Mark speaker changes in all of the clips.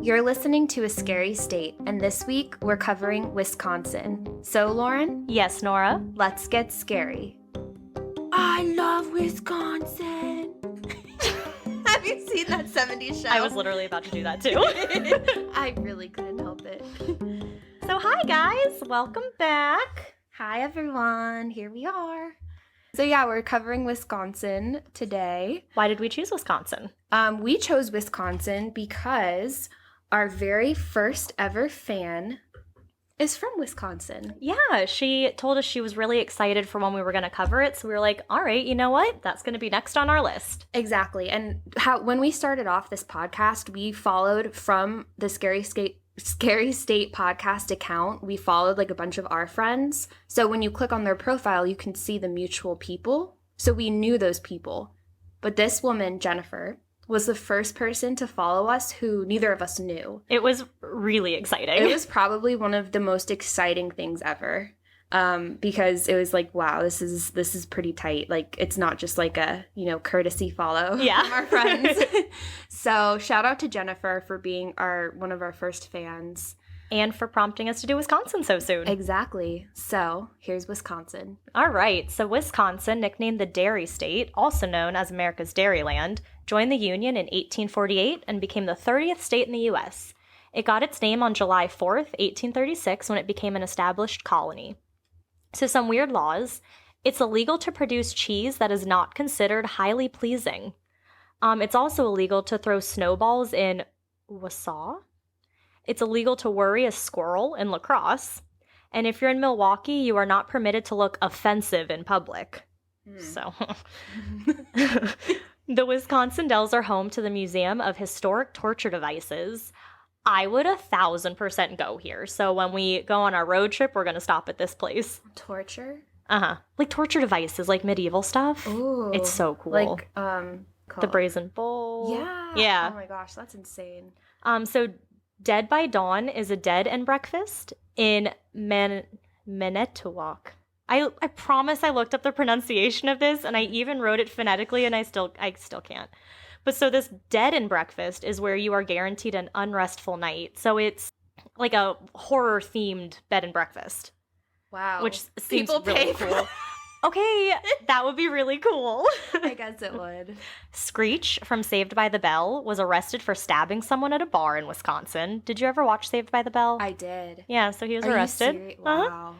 Speaker 1: You're listening to A Scary State, and this week we're covering Wisconsin. So, Lauren?
Speaker 2: Yes, Nora?
Speaker 1: Let's get scary. I love Wisconsin. Have you seen that 70s show?
Speaker 2: I was literally about to do that too.
Speaker 1: I really couldn't help it.
Speaker 2: So hi guys, welcome back.
Speaker 1: Hi everyone, here we are. So yeah, we're covering Wisconsin today.
Speaker 2: Why did we choose Wisconsin?
Speaker 1: We chose Wisconsin because our very first ever fan is from Wisconsin.
Speaker 2: Yeah, she told us she was really excited for when we were going to cover it. So we were like, all right, you know what? That's going to be next on our list.
Speaker 1: Exactly. And when we started off this podcast, we followed from the Scary State podcast account. We followed like a bunch of our friends. So when you click on their profile, you can see the mutual people. So we knew those people. But this woman, Jennifer, was the first person to follow us who neither of us knew.
Speaker 2: It was really exciting.
Speaker 1: It was probably one of the most exciting things ever. Because it was like, wow, this is pretty tight. Like, it's not just like a, courtesy follow from our friends. So shout out to Jennifer for being one of our first fans.
Speaker 2: And for prompting us to do Wisconsin so soon.
Speaker 1: Exactly. So here's Wisconsin.
Speaker 2: All right. So Wisconsin, nicknamed the Dairy State, also known as America's Dairyland, joined the Union in 1848 and became the 30th state in the U.S. It got its name on July 4th, 1836, when it became an established colony. So some weird laws. It's illegal to produce cheese that is not considered highly pleasing. It's also illegal to throw snowballs in Wausau. It's illegal to worry a squirrel in lacrosse. And if you're in Milwaukee, you are not permitted to look offensive in public. So, the Wisconsin Dells are home to the Museum of Historic Torture Devices. I would 1,000% go here. So when we go on our road trip, we're going to stop at this place.
Speaker 1: Torture?
Speaker 2: Uh-huh. Like torture devices, like medieval stuff.
Speaker 1: Ooh.
Speaker 2: It's so cool.
Speaker 1: Like,
Speaker 2: the Brazen Bull.
Speaker 1: Yeah.
Speaker 2: Yeah.
Speaker 1: Oh my gosh, that's insane.
Speaker 2: So Dead by Dawn is a dead and breakfast in Manitowoc. I promise I looked up the pronunciation of this, and I even wrote it phonetically, and I still can't. But so this dead and breakfast is where you are guaranteed an unrestful night. So it's like a horror-themed bed and breakfast.
Speaker 1: Wow.
Speaker 2: Which seems
Speaker 1: People
Speaker 2: really
Speaker 1: pay
Speaker 2: cool.
Speaker 1: for that.
Speaker 2: Okay, that would be really cool.
Speaker 1: I guess it would.
Speaker 2: Screech from Saved by the Bell was arrested for stabbing someone at a bar in Wisconsin. Did you ever watch Saved by the Bell?
Speaker 1: I did.
Speaker 2: Yeah, so he was
Speaker 1: Are
Speaker 2: arrested.
Speaker 1: You serious? Wow.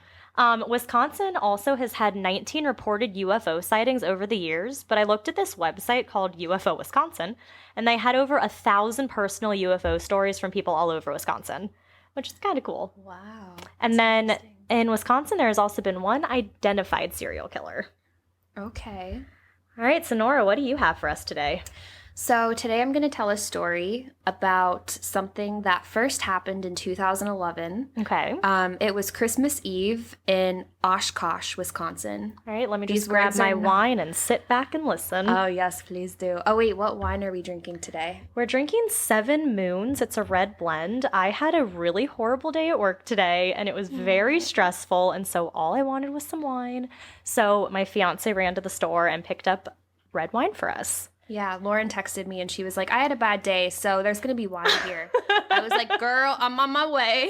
Speaker 2: Wisconsin also has had 19 reported UFO sightings over the years, but I looked at this website called UFO Wisconsin, and they had over 1,000 personal UFO stories from people all over Wisconsin, which is kind of cool.
Speaker 1: Wow.
Speaker 2: And then in Wisconsin, there has also been one identified serial killer.
Speaker 1: Okay.
Speaker 2: All right, so Nora, what do you have for us today?
Speaker 1: So today I'm going to tell a story about something that first happened in 2011.
Speaker 2: Okay.
Speaker 1: It was Christmas Eve in Oshkosh, Wisconsin.
Speaker 2: All right, let me just grab my wine and sit back and listen.
Speaker 1: Oh, yes, please do. Oh, wait, what wine are we drinking today?
Speaker 2: We're drinking 7 Moons. It's a red blend. I had a really horrible day at work today, and it was very stressful, and so all I wanted was some wine. So my fiance ran to the store and picked up red wine for us.
Speaker 1: Yeah, Lauren texted me and she was like, I had a bad day, so there's going to be wine here. I was like, girl, I'm on my way.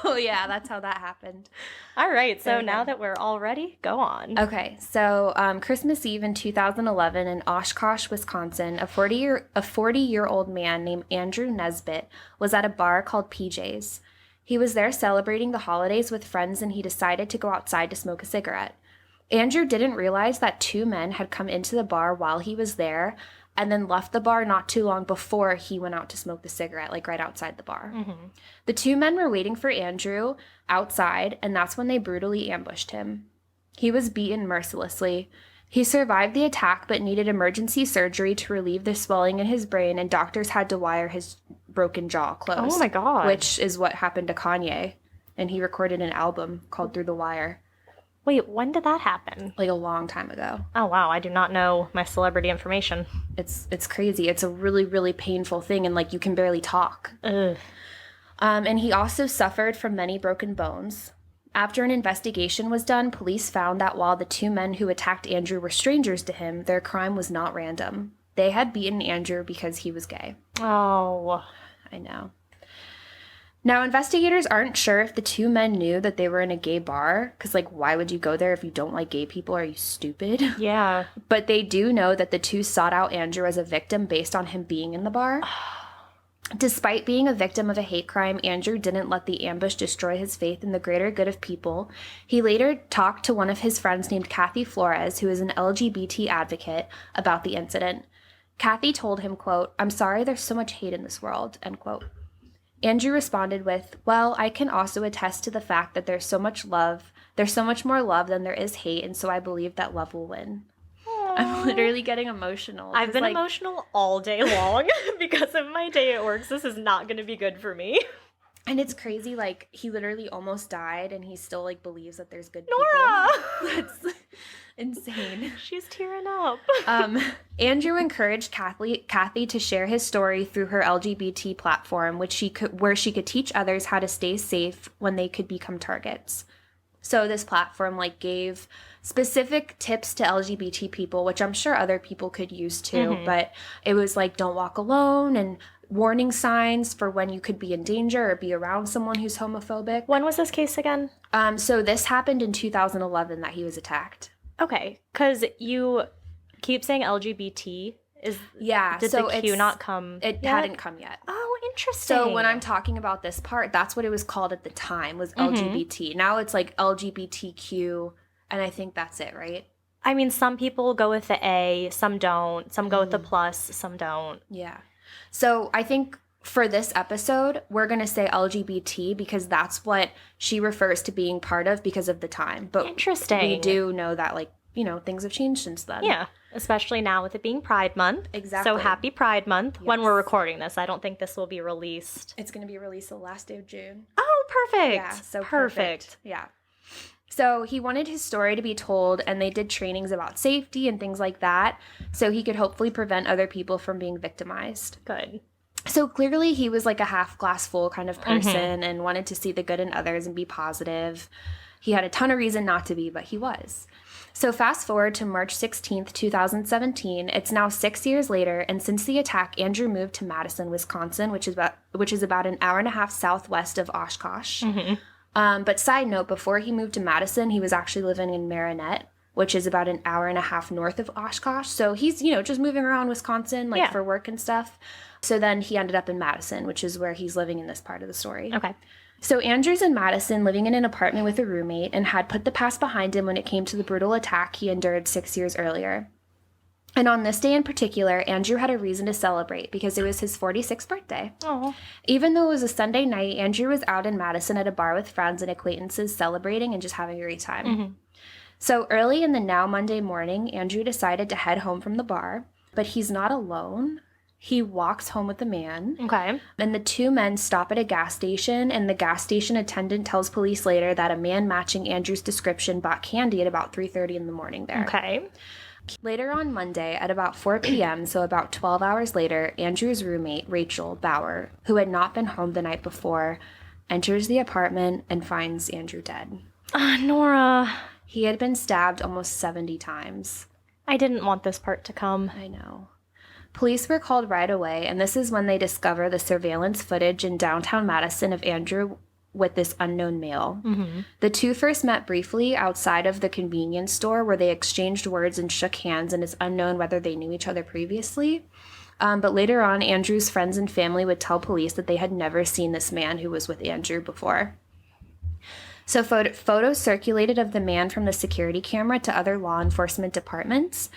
Speaker 1: So yeah, that's how that happened.
Speaker 2: All right, so now that we're all ready, go on.
Speaker 1: Okay, so Christmas Eve in 2011 in Oshkosh, Wisconsin, a 40-year-old man named Andrew Nesbitt was at a bar called PJ's. He was there celebrating the holidays with friends and he decided to go outside to smoke a cigarette. Andrew didn't realize that 2 men had come into the bar while he was there and then left the bar not too long before he went out to smoke the cigarette, like right outside the bar. Mm-hmm. The 2 men were waiting for Andrew outside, and that's when they brutally ambushed him. He was beaten mercilessly. He survived the attack but needed emergency surgery to relieve the swelling in his brain, and doctors had to wire his broken jaw closed.
Speaker 2: Oh my God.
Speaker 1: Which is what happened to Kanye, and he recorded an album called Through the Wire.
Speaker 2: Wait, when did that happen?
Speaker 1: Like a long time ago.
Speaker 2: Oh, wow. I do not know my celebrity information.
Speaker 1: It's crazy. It's a really, really painful thing, and, like, you can barely talk.
Speaker 2: Ugh.
Speaker 1: And he also suffered from many broken bones. After an investigation was done, police found that while the 2 men who attacked Andrew were strangers to him, their crime was not random. They had beaten Andrew because he was gay.
Speaker 2: Oh.
Speaker 1: I know. Now, investigators aren't sure if the two men knew that they were in a gay bar, because, like, why would you go there if you don't like gay people? Are you stupid?
Speaker 2: Yeah.
Speaker 1: But they do know that the two sought out Andrew as a victim based on him being in the bar. Despite being a victim of a hate crime, Andrew didn't let the ambush destroy his faith in the greater good of people. He later talked to one of his friends named Kathy Flores, who is an LGBT advocate, about the incident. Kathy told him, quote, "I'm sorry there's so much hate in this world," end quote. Andrew responded with, "Well, I can also attest to the fact that there's so much love. There's so much more love than there is hate, and so I believe that love will win." I'm literally getting emotional.
Speaker 2: I've been emotional all day long because of my day at work. So this is not going to be good for me.
Speaker 1: And it's crazy, like, he literally almost died, and he still, like, believes that there's good
Speaker 2: Nora!
Speaker 1: people. That's insane.
Speaker 2: She's tearing up.
Speaker 1: Andrew encouraged Kathy to share his story through her LGBT platform, where she could teach others how to stay safe when they could become targets. So this platform, like, gave specific tips to LGBT people, which I'm sure other people could use too, but it was like, don't walk alone, and warning signs for when you could be in danger or be around someone who's homophobic.
Speaker 2: When was this case again?
Speaker 1: So this happened in 2011 that he was attacked.
Speaker 2: Okay, because you keep saying LGBT. Did
Speaker 1: so
Speaker 2: the Q not come
Speaker 1: It
Speaker 2: yet?
Speaker 1: hadn't come yet.
Speaker 2: Oh, interesting.
Speaker 1: So when I'm talking about this part, that's what it was called at the time, was LGBT. Now it's like LGBTQ, and I think that's it, right?
Speaker 2: I mean, some people go with the A, some don't. Some go with the plus, some don't.
Speaker 1: Yeah. So I think for this episode, we're going to say LGBT because that's what she refers to being part of because of the time. But
Speaker 2: interesting.
Speaker 1: We do know that, like, you know, things have changed since then.
Speaker 2: Yeah, especially now with it being Pride Month.
Speaker 1: Exactly.
Speaker 2: So happy Pride Month when we're recording this. I don't think this will be released.
Speaker 1: It's going to be released the last day of June.
Speaker 2: Oh, perfect.
Speaker 1: Yeah, so perfect. Yeah. So he wanted his story to be told, and they did trainings about safety and things like that, so he could hopefully prevent other people from being victimized.
Speaker 2: Good.
Speaker 1: So clearly he was like a half glass full kind of person and wanted to see the good in others and be positive. He had a ton of reason not to be, but he was. So fast forward to March 16th, 2017. It's now 6 years later, and since the attack, Andrew moved to Madison, Wisconsin, which is about an hour and a half southwest of Oshkosh. But side note, before he moved to Madison, he was actually living in Marinette, which is about an hour and a half north of Oshkosh. So he's, you know, just moving around Wisconsin, like, for work and stuff. So then he ended up in Madison, which is where he's living in this part of the story.
Speaker 2: Okay.
Speaker 1: So Andrew's in Madison, living in an apartment with a roommate, and had put the past behind him when it came to the brutal attack he endured 6 years earlier. And on this day in particular, Andrew had a reason to celebrate because it was his 46th birthday.
Speaker 2: Oh.
Speaker 1: Even though it was a Sunday night, Andrew was out in Madison at a bar with friends and acquaintances celebrating and just having a great time. So early in the now Monday morning, Andrew decided to head home from the bar, but he's not alone. He walks home with a man.
Speaker 2: Okay.
Speaker 1: And the two men stop at a gas station, and the gas station attendant tells police later that a man matching Andrew's description bought candy at about 3:30 in the morning there.
Speaker 2: Okay.
Speaker 1: Later on Monday at about 4 p.m., so about 12 hours later, Andrew's roommate, Rachel Bauer, who had not been home the night before, enters the apartment and finds Andrew dead.
Speaker 2: Nora.
Speaker 1: He had been stabbed almost 70 times.
Speaker 2: I didn't want this part to come.
Speaker 1: I know. Police were called right away, and this is when they discover the surveillance footage in downtown Madison of Andrew with this unknown male. The two first met briefly outside of the convenience store where they exchanged words and shook hands, and it's unknown whether they knew each other previously. But later on, Andrew's friends and family would tell police that they had never seen this man who was with Andrew before. So photos circulated of the man from the security camera to other law enforcement departments,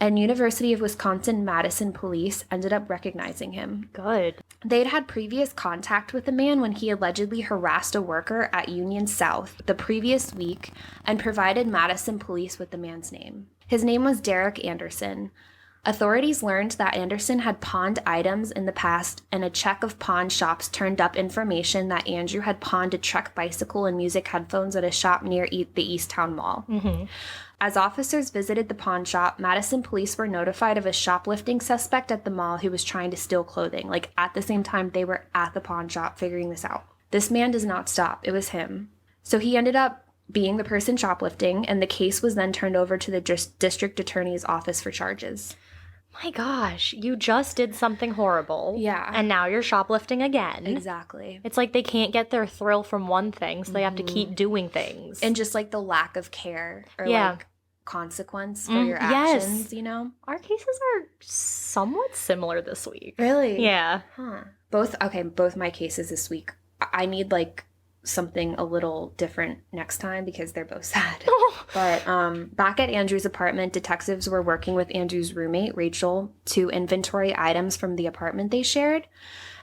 Speaker 1: and University of Wisconsin-Madison police ended up recognizing him.
Speaker 2: Good.
Speaker 1: They'd had previous contact with the man when he allegedly harassed a worker at Union South the previous week and provided Madison police with the man's name. His name was Derek Anderson. Authorities learned that Anderson had pawned items in the past, and a check of pawn shops turned up information that Andrew had pawned a Trek bicycle and music headphones at a shop near the Easttown Mall. As officers visited the pawn shop, Madison police were notified of a shoplifting suspect at the mall who was trying to steal clothing. Like, at the same time, they were at the pawn shop figuring this out. This man does not stop. It was him. So he ended up being the person shoplifting, and the case was then turned over to the district attorney's office for charges.
Speaker 2: My gosh, you just did something horrible.
Speaker 1: Yeah.
Speaker 2: And now you're shoplifting again.
Speaker 1: Exactly.
Speaker 2: It's like they can't get their thrill from one thing, so they have to keep doing things.
Speaker 1: And just like the lack of care or
Speaker 2: Yeah.
Speaker 1: like consequence for your actions, you know?
Speaker 2: Our cases are somewhat similar this week.
Speaker 1: Really?
Speaker 2: Yeah.
Speaker 1: Huh. Both my cases this week. I need like something a little different next time because they're both sad. But back at Andrew's apartment, detectives were working with Andrew's roommate, Rachel, to inventory items from the apartment they shared.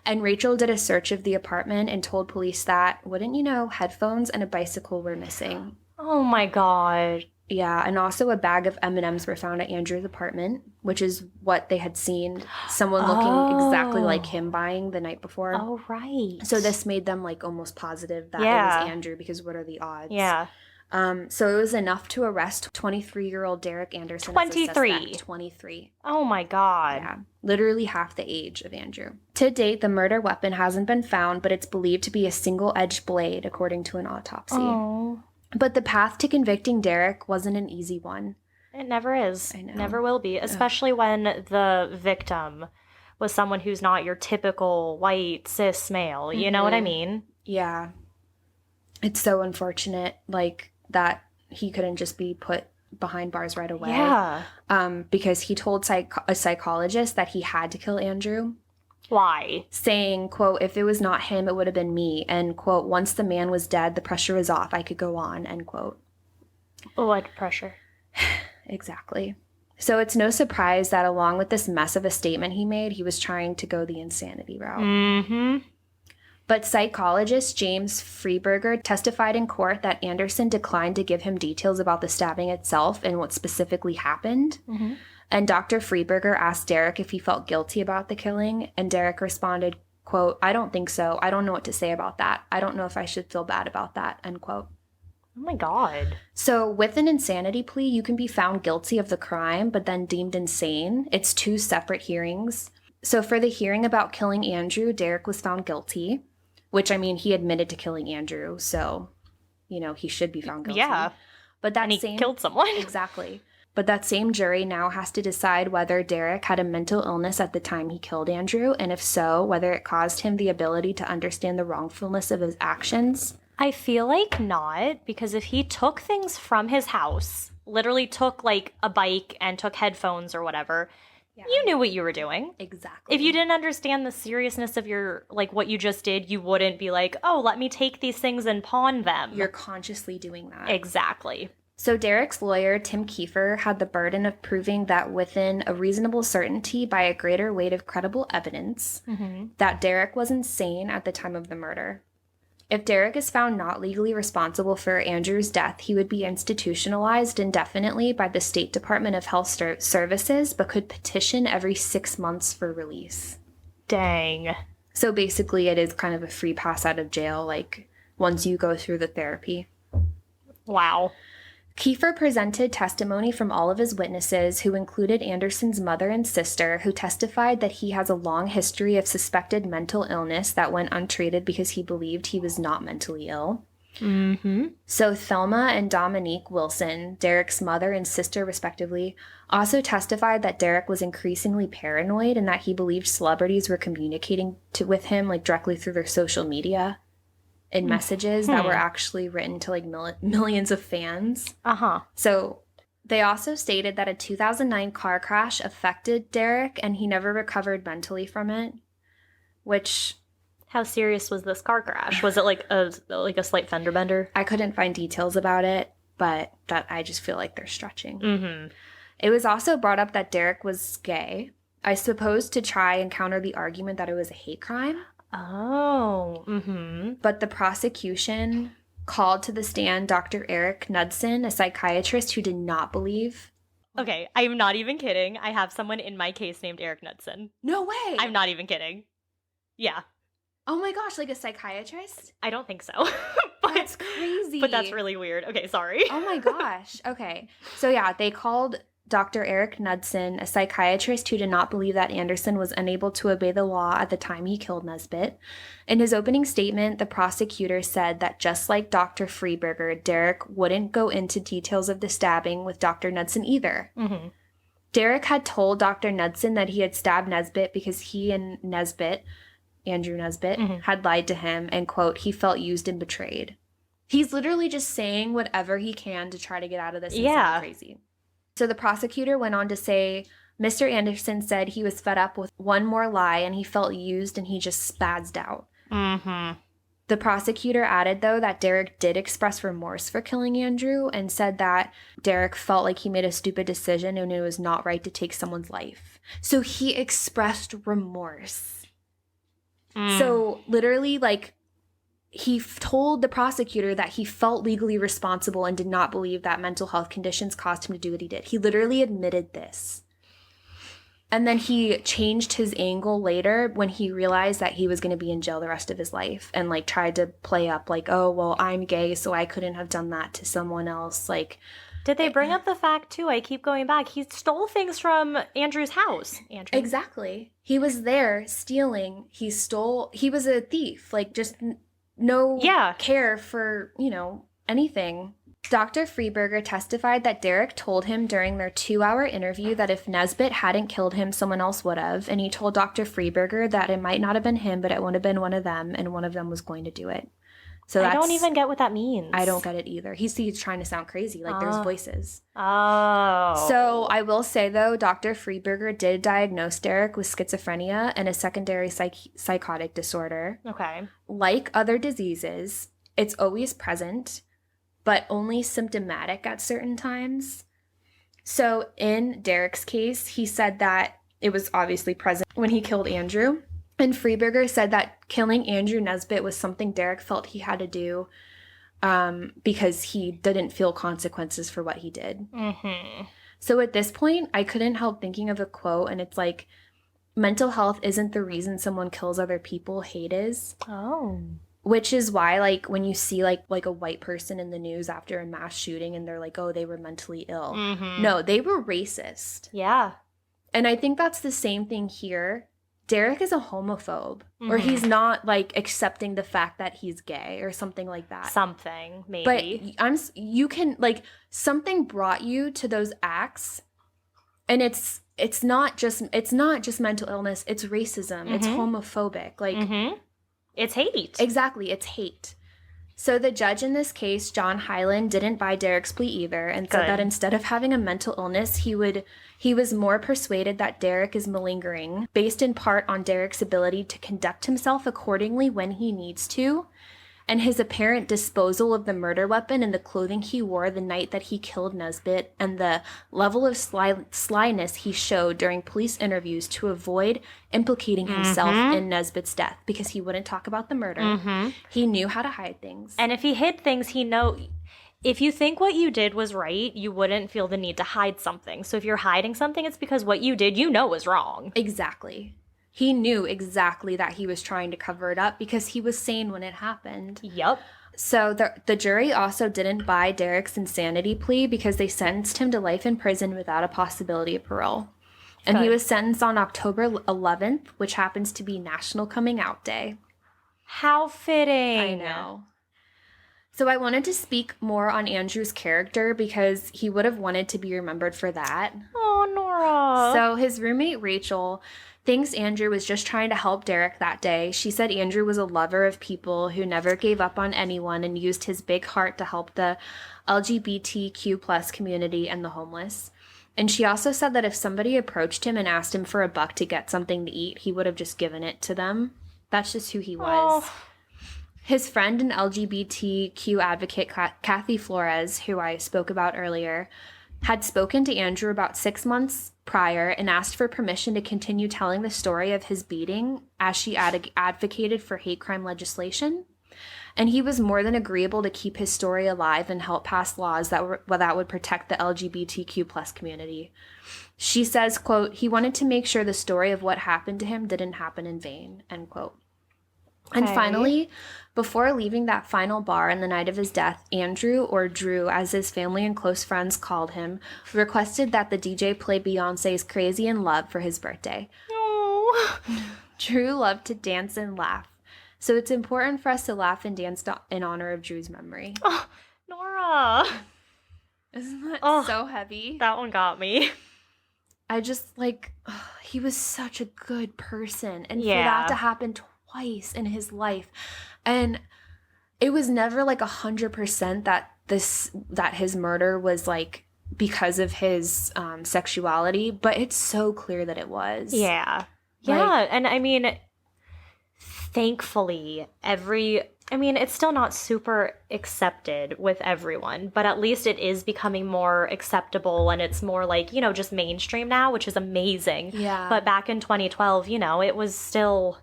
Speaker 1: And Rachel did a search of the apartment and told police that, wouldn't you know, headphones and a bicycle were missing.
Speaker 2: Oh my god.
Speaker 1: Yeah, and also a bag of M&Ms were found at Andrew's apartment, which is what they had seen someone looking exactly like him buying the night before.
Speaker 2: Oh, right.
Speaker 1: So this made them like almost positive that it was Andrew, because what are the odds?
Speaker 2: Yeah.
Speaker 1: So it was enough to arrest 23-year-old Derek Anderson.
Speaker 2: 23.
Speaker 1: As a suspect. 23.
Speaker 2: Oh my god.
Speaker 1: Yeah, literally half the age of Andrew. To date, the murder weapon hasn't been found, but it's believed to be a single-edged blade, according to an autopsy.
Speaker 2: Oh.
Speaker 1: But the path to convicting Derek wasn't an easy one.
Speaker 2: It never is.
Speaker 1: I know.
Speaker 2: Never will be, especially when the victim was someone who's not your typical white cis male. You know what I mean?
Speaker 1: Yeah. It's so unfortunate, like, that he couldn't just be put behind bars right away.
Speaker 2: Yeah.
Speaker 1: Because he told a psychologist that he had to kill Andrew.
Speaker 2: Why?
Speaker 1: Saying, quote, if it was not him, it would have been me. And, quote, once the man was dead, the pressure was off. I could go on, end quote.
Speaker 2: What pressure?
Speaker 1: Exactly. So it's no surprise that along with this mess of a statement he made, he was trying to go the insanity route.
Speaker 2: Mm-hmm.
Speaker 1: But psychologist James Freeberger testified in court that Anderson declined to give him details about the stabbing itself and what specifically happened.
Speaker 2: Mm-hmm.
Speaker 1: And Dr. Freeberger asked Derek if he felt guilty about the killing, and Derek responded, quote, I don't think so. I don't know what to say about that. I don't know if I should feel bad about that, end quote.
Speaker 2: Oh my god.
Speaker 1: So with an insanity plea, you can be found guilty of the crime, but then deemed insane. It's 2 separate hearings. So for the hearing about killing Andrew, Derek was found guilty, which, I mean, he admitted to killing Andrew, so, you know, he should be found guilty.
Speaker 2: Yeah.
Speaker 1: But that
Speaker 2: And he
Speaker 1: same
Speaker 2: killed someone.
Speaker 1: Exactly. But that same jury now has to decide whether Derek had a mental illness at the time he killed Andrew, and if so, whether it caused him the ability to understand the wrongfulness of his actions.
Speaker 2: I feel like not, because if he took things from his house, literally took like a bike and took headphones or whatever, you knew what you were doing.
Speaker 1: Exactly.
Speaker 2: If you didn't understand the seriousness of your, like what you just did, you wouldn't be like, oh, let me take these things and pawn them.
Speaker 1: You're consciously doing that.
Speaker 2: Exactly.
Speaker 1: So Derek's lawyer, Tim Kiefer, had the burden of proving that within a reasonable certainty by a greater weight of credible evidence that Derek was insane at the time of the murder. If Derek is found not legally responsible for Andrew's death, he would be institutionalized indefinitely by the State Department of Health Services, but could petition every 6 months for release.
Speaker 2: Dang.
Speaker 1: So basically it is kind of a free pass out of jail, like, once you go through the therapy.
Speaker 2: Wow.
Speaker 1: Kiefer presented testimony from all of his witnesses, who included Anderson's mother and sister, who testified that he has a long history of suspected mental illness that went untreated because he believed he was not mentally ill.
Speaker 2: Mm-hmm.
Speaker 1: So Thelma and Dominique Wilson, Derek's mother and sister respectively, also testified that Derek was increasingly paranoid and that he believed celebrities were communicating with him like directly through their social media in messages that were actually written to like millions of fans.
Speaker 2: Uh-huh.
Speaker 1: So they also stated that a 2009 car crash affected Derek and he never recovered mentally from it, which...
Speaker 2: How serious was this car crash? Was it like a slight fender bender?
Speaker 1: I couldn't find details about it, but that I just feel like they're stretching.
Speaker 2: Mm-hmm.
Speaker 1: It was also brought up that Derek was gay, I suppose to try and counter the argument that it was a hate crime.
Speaker 2: Oh. Mm-hmm.
Speaker 1: But the prosecution called to the stand Dr. Eric Knudsen, a psychiatrist who did not believe.
Speaker 2: Okay, I'm not even kidding. I have someone in my case named Eric Knudsen.
Speaker 1: No way!
Speaker 2: I'm not even kidding. Yeah.
Speaker 1: Oh my gosh, like a psychiatrist?
Speaker 2: I don't think so.
Speaker 1: That's crazy.
Speaker 2: But that's really weird. Okay, sorry.
Speaker 1: Oh my gosh. Okay. So yeah, they called Dr. Eric Knudsen, a psychiatrist who did not believe that Anderson was unable to obey the law at the time he killed Nesbitt. In his opening statement, the prosecutor said that just like Dr. Freeberger, Derek wouldn't go into details of the stabbing with Dr. Knudsen either.
Speaker 2: Mm-hmm.
Speaker 1: Derek had told Dr. Knudsen that he had stabbed Nesbitt because he and Andrew Nesbitt, had lied to him and, quote, he felt used and betrayed. He's literally just saying whatever he can to try to get out of this and sound crazy. So the prosecutor went on to say, Mr. Anderson said he was fed up with one more lie and he felt used and he just spazzed out.
Speaker 2: Mm-hmm.
Speaker 1: The prosecutor added, though, that Derek did express remorse for killing Andrew and said that Derek felt like he made a stupid decision and it was not right to take someone's life. So he expressed remorse. So literally, like, he told the prosecutor that he felt legally responsible and did not believe that mental health conditions caused him to do what he did. He literally admitted this. And then he changed his angle later when he realized that he was going to be in jail the rest of his life and, like, tried to play up, like, oh, well, I'm gay, so I couldn't have done that to someone else. Like,
Speaker 2: did they bring up the fact, too? I keep going back. He stole things from Andrew's house. Andrew.
Speaker 1: Exactly. He was there stealing. He stole. He was a thief. Like, just no care for, you know, anything. Dr. Freeberger testified that Derek told him during their 2-hour interview that if Nesbitt hadn't killed him, someone else would have. And he told Dr. Freeberger that it might not have been him, but it would have been one of them, and one of them was going to do it. So
Speaker 2: I don't even get what that means.
Speaker 1: I don't get it either. He's trying to sound crazy, like there's voices.
Speaker 2: Oh.
Speaker 1: So I will say, though, Dr. Freeberger did diagnose Derek with schizophrenia and a secondary psychotic disorder.
Speaker 2: Okay.
Speaker 1: Like other diseases, it's always present, but only symptomatic at certain times. So in Derek's case, he said that it was obviously present when he killed Andrew. And Freeberger said that killing Andrew Nesbitt was something Derek felt he had to do because he didn't feel consequences for what he did.
Speaker 2: Mm-hmm.
Speaker 1: So at this point, I couldn't help thinking of a quote, and it's like, mental health isn't the reason someone kills other people, hate is.
Speaker 2: Oh.
Speaker 1: Which is why, like, when you see, like a white person in the news after a mass shooting and they're like, oh, they were mentally ill.
Speaker 2: Mm-hmm.
Speaker 1: No, they were racist.
Speaker 2: Yeah.
Speaker 1: And I think that's the same thing here. Derek is a homophobe, or he's not, like, accepting the fact that he's gay or something like that.
Speaker 2: Something, maybe.
Speaker 1: But you can, like, something brought you to those acts, and it's not just mental illness, it's racism, it's homophobic, like,
Speaker 2: it's hate.
Speaker 1: Exactly, it's hate. So the judge in this case, John Hyland, didn't buy Derek's plea either and said that instead of having a mental illness, he was more persuaded that Derek is malingering, based in part on Derek's ability to conduct himself accordingly when he needs to, and his apparent disposal of the murder weapon and the clothing he wore the night that he killed Nesbitt, and the level of slyness he showed during police interviews to avoid implicating himself in Nesbitt's death, because he wouldn't talk about the murder. He knew how to hide things.
Speaker 2: And if he hid things, if you think what you did was right, you wouldn't feel the need to hide something. So if you're hiding something, it's because what you did, was wrong.
Speaker 1: Exactly. He knew exactly that he was trying to cover it up because he was sane when it happened.
Speaker 2: Yep.
Speaker 1: So the jury also didn't buy Derek's insanity plea because they sentenced him to life in prison without a possibility of parole. And he was sentenced on October 11th, which happens to be National Coming Out Day.
Speaker 2: How fitting.
Speaker 1: I know. So I wanted to speak more on Andrew's character because he would have wanted to be remembered for that.
Speaker 2: Oh, Nora.
Speaker 1: So his roommate, Rachel, thinks Andrew was just trying to help Derek that day. She said Andrew was a lover of people who never gave up on anyone and used his big heart to help the LGBTQ plus community and the homeless. And she also said that if somebody approached him and asked him for $1 to get something to eat, he would have just given it to them. That's just who he was.
Speaker 2: Oh.
Speaker 1: His friend and LGBTQ advocate, Kathy Flores, who I spoke about earlier, had spoken to Andrew about 6 months prior and asked for permission to continue telling the story of his beating as she advocated for hate crime legislation. And he was more than agreeable to keep his story alive and help pass laws that would protect the LGBTQ plus community. She says, quote, he wanted to make sure the story of what happened to him didn't happen in vain, end quote. And finally, before leaving that final bar on the night of his death, Andrew, or Drew, as his family and close friends called him, requested that the DJ play Beyonce's Crazy in Love for his birthday.
Speaker 2: Oh.
Speaker 1: Drew loved to dance and laugh, so it's important for us to laugh and dance in honor of Drew's memory.
Speaker 2: Oh, Nora.
Speaker 1: Isn't that so heavy?
Speaker 2: That one got me.
Speaker 1: I just, like, he was such a good person. And for that to happen twice in his life. And it was never, like, 100% that his murder was, like, because of his sexuality. But it's so clear that it was.
Speaker 2: Yeah. Yeah. And I mean, thankfully, it's still not super accepted with everyone, but at least it is becoming more acceptable and it's more like, just mainstream now, which is amazing.
Speaker 1: Yeah.
Speaker 2: But back in 2012, it was still,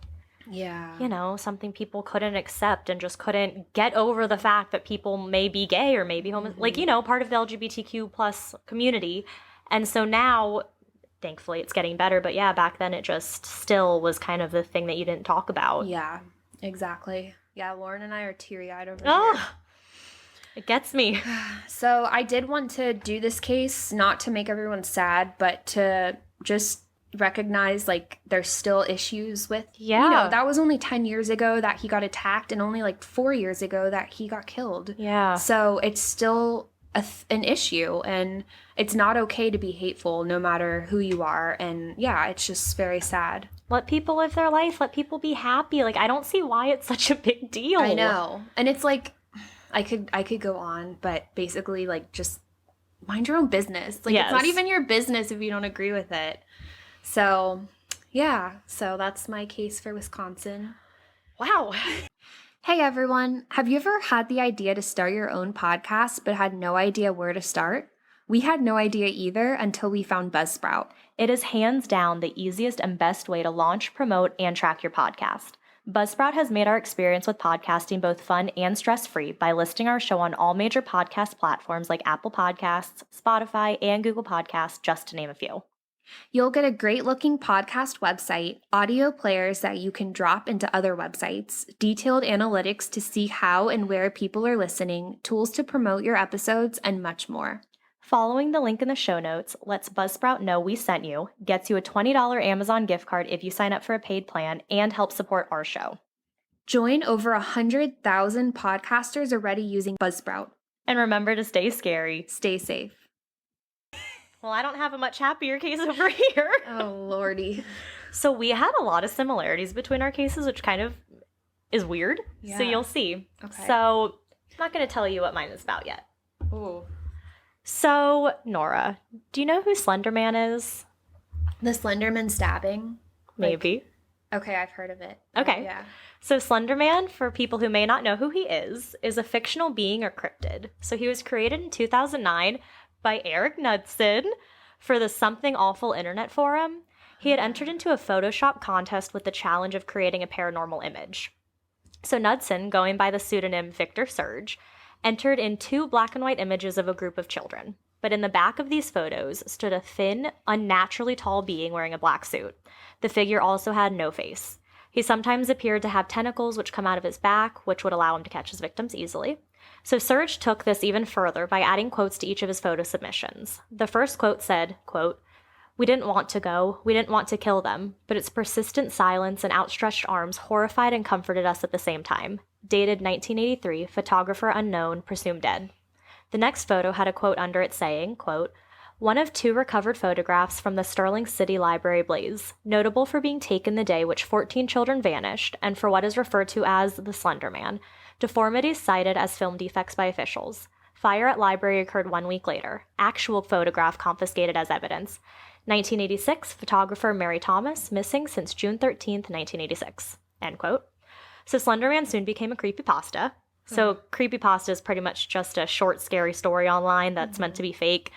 Speaker 1: yeah,
Speaker 2: something people couldn't accept and just couldn't get over the fact that people may be gay or may be like, part of the LGBTQ plus community. And so now, thankfully, it's getting better. But yeah, back then it just still was kind of the thing that you didn't talk about.
Speaker 1: Yeah, exactly. Yeah, Lauren and I are teary-eyed over here.
Speaker 2: It gets me.
Speaker 1: So I did want to do this case, not to make everyone sad, but to just recognize, like, there's still issues with, that was only 10 years ago that he got attacked and only, like, 4 years ago that he got killed.
Speaker 2: Yeah.
Speaker 1: So it's still an issue, and it's not okay to be hateful no matter who you are. And, yeah, it's just very sad.
Speaker 2: Let people live their life. Let people be happy. Like, I don't see why it's such a big deal.
Speaker 1: I know. And it's like, I could go on, but basically, like, just mind your own business. Like, It's not even your business if you don't agree with it. So, yeah. So that's my case for Wisconsin.
Speaker 2: Wow.
Speaker 1: Hey, everyone. Have you ever had the idea to start your own podcast but had no idea where to start? We had no idea either until we found Buzzsprout.
Speaker 2: It is hands down the easiest and best way to launch, promote, and track your podcast. Buzzsprout has made our experience with podcasting both fun and stress-free by listing our show on all major podcast platforms like Apple Podcasts, Spotify, and Google Podcasts, just to name a few.
Speaker 1: You'll get a great-looking podcast website, audio players that you can drop into other websites, detailed analytics to see how and where people are listening, tools to promote your episodes, and much more.
Speaker 2: Following the link in the show notes lets Buzzsprout know we sent you, gets you a $20 Amazon gift card if you sign up for a paid plan, and helps support our show.
Speaker 1: Join over 100,000 podcasters already using Buzzsprout.
Speaker 2: And remember to stay scary.
Speaker 1: Stay safe.
Speaker 2: Well, I don't have a much happier case over here.
Speaker 1: Oh, Lordy.
Speaker 2: So we had a lot of similarities between our cases, which kind of is weird.
Speaker 1: Yeah.
Speaker 2: So you'll see.
Speaker 1: Okay.
Speaker 2: So I'm not going to tell you what mine is about yet.
Speaker 1: Ooh.
Speaker 2: So, Nora, do you know who Slenderman is?
Speaker 1: The Slenderman Stabbing?
Speaker 2: Maybe.
Speaker 1: Okay, I've heard of it.
Speaker 2: Okay.
Speaker 1: Yeah.
Speaker 2: So Slenderman, for people who may not know who he is a fictional being or cryptid. So he was created in 2009 by Eric Knudsen for the Something Awful internet forum. He had entered into a Photoshop contest with the challenge of creating a paranormal image. So Knudsen, going by the pseudonym Victor Surge, entered in 2 black and white images of a group of children. But in the back of these photos stood a thin, unnaturally tall being wearing a black suit. The figure also had no face. He sometimes appeared to have tentacles which come out of his back, which would allow him to catch his victims easily. So Surge took this even further by adding quotes to each of his photo submissions. The first quote said, quote, "We didn't want to go, we didn't want to kill them, but its persistent silence and outstretched arms horrified and comforted us at the same time. Dated 1983, photographer unknown, presumed dead." The next photo had a quote under it saying, quote, "One of 2 recovered photographs from the Sterling City Library blaze, notable for being taken the day which 14 children vanished, and for what is referred to as the Slender Man. Deformities cited as film defects by officials. Fire at library occurred 1 week later. Actual photograph confiscated as evidence. 1986, photographer Mary Thomas, missing since June 13th, 1986. End quote. So Slenderman soon became a creepypasta. So creepypasta is pretty much just a short, scary story online that's meant to be fake.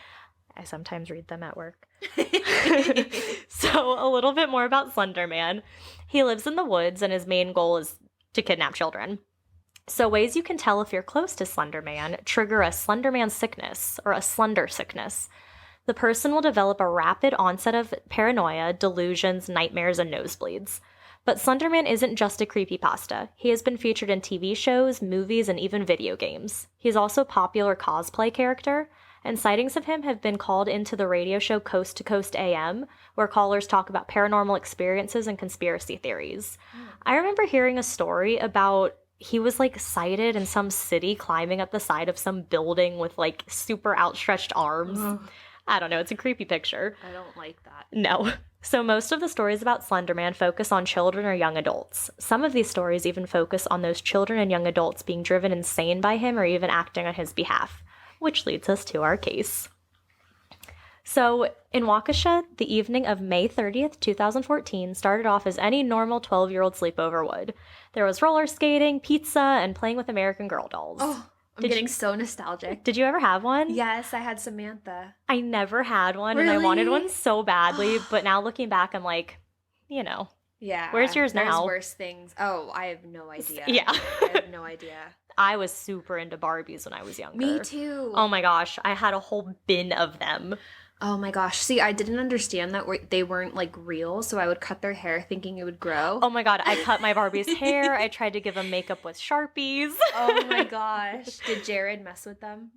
Speaker 2: I sometimes read them at work. So a little bit more about Slenderman. He lives in the woods and his main goal is to kidnap children. So ways you can tell if you're close to Slenderman trigger a Slenderman sickness or a slender sickness. The person will develop a rapid onset of paranoia, delusions, nightmares, and nosebleeds. But Slenderman isn't just a creepypasta. He has been featured in TV shows, movies, and even video games. He's also a popular cosplay character, and sightings of him have been called into the radio show Coast to Coast AM, where callers talk about paranormal experiences and conspiracy theories. I remember hearing a story about he was, like, sighted in some city climbing up the side of some building with, like, super outstretched arms. I don't know. It's a creepy picture.
Speaker 1: I don't like that.
Speaker 2: No. So most of the stories about Slenderman focus on children or young adults. Some of these stories even focus on those children and young adults being driven insane by him or even acting on his behalf, which leads us to our case. So in Waukesha, the evening of May 30th, 2014 started off as any normal 12-year-old sleepover would. There was roller skating, pizza, and playing with American Girl dolls.
Speaker 1: Oh, I'm getting so nostalgic.
Speaker 2: Did you ever have one?
Speaker 1: Yes, I had Samantha.
Speaker 2: I never had one,
Speaker 1: Really?
Speaker 2: and I wanted one so badly, but now looking back, I'm like, you know.
Speaker 1: Yeah.
Speaker 2: Where's yours now?
Speaker 1: There's worse things. Oh, I have no idea.
Speaker 2: Yeah.
Speaker 1: I have no idea.
Speaker 2: I was super into Barbies when I was younger.
Speaker 1: Me too.
Speaker 2: Oh my gosh, I had a whole bin of them.
Speaker 1: Oh my gosh. See, I didn't understand that they weren't like real, so I would cut their hair thinking it would grow.
Speaker 2: Oh my god, I cut my Barbie's hair. I tried to give them makeup with Sharpies.
Speaker 1: Oh my gosh. Did Jared mess with them?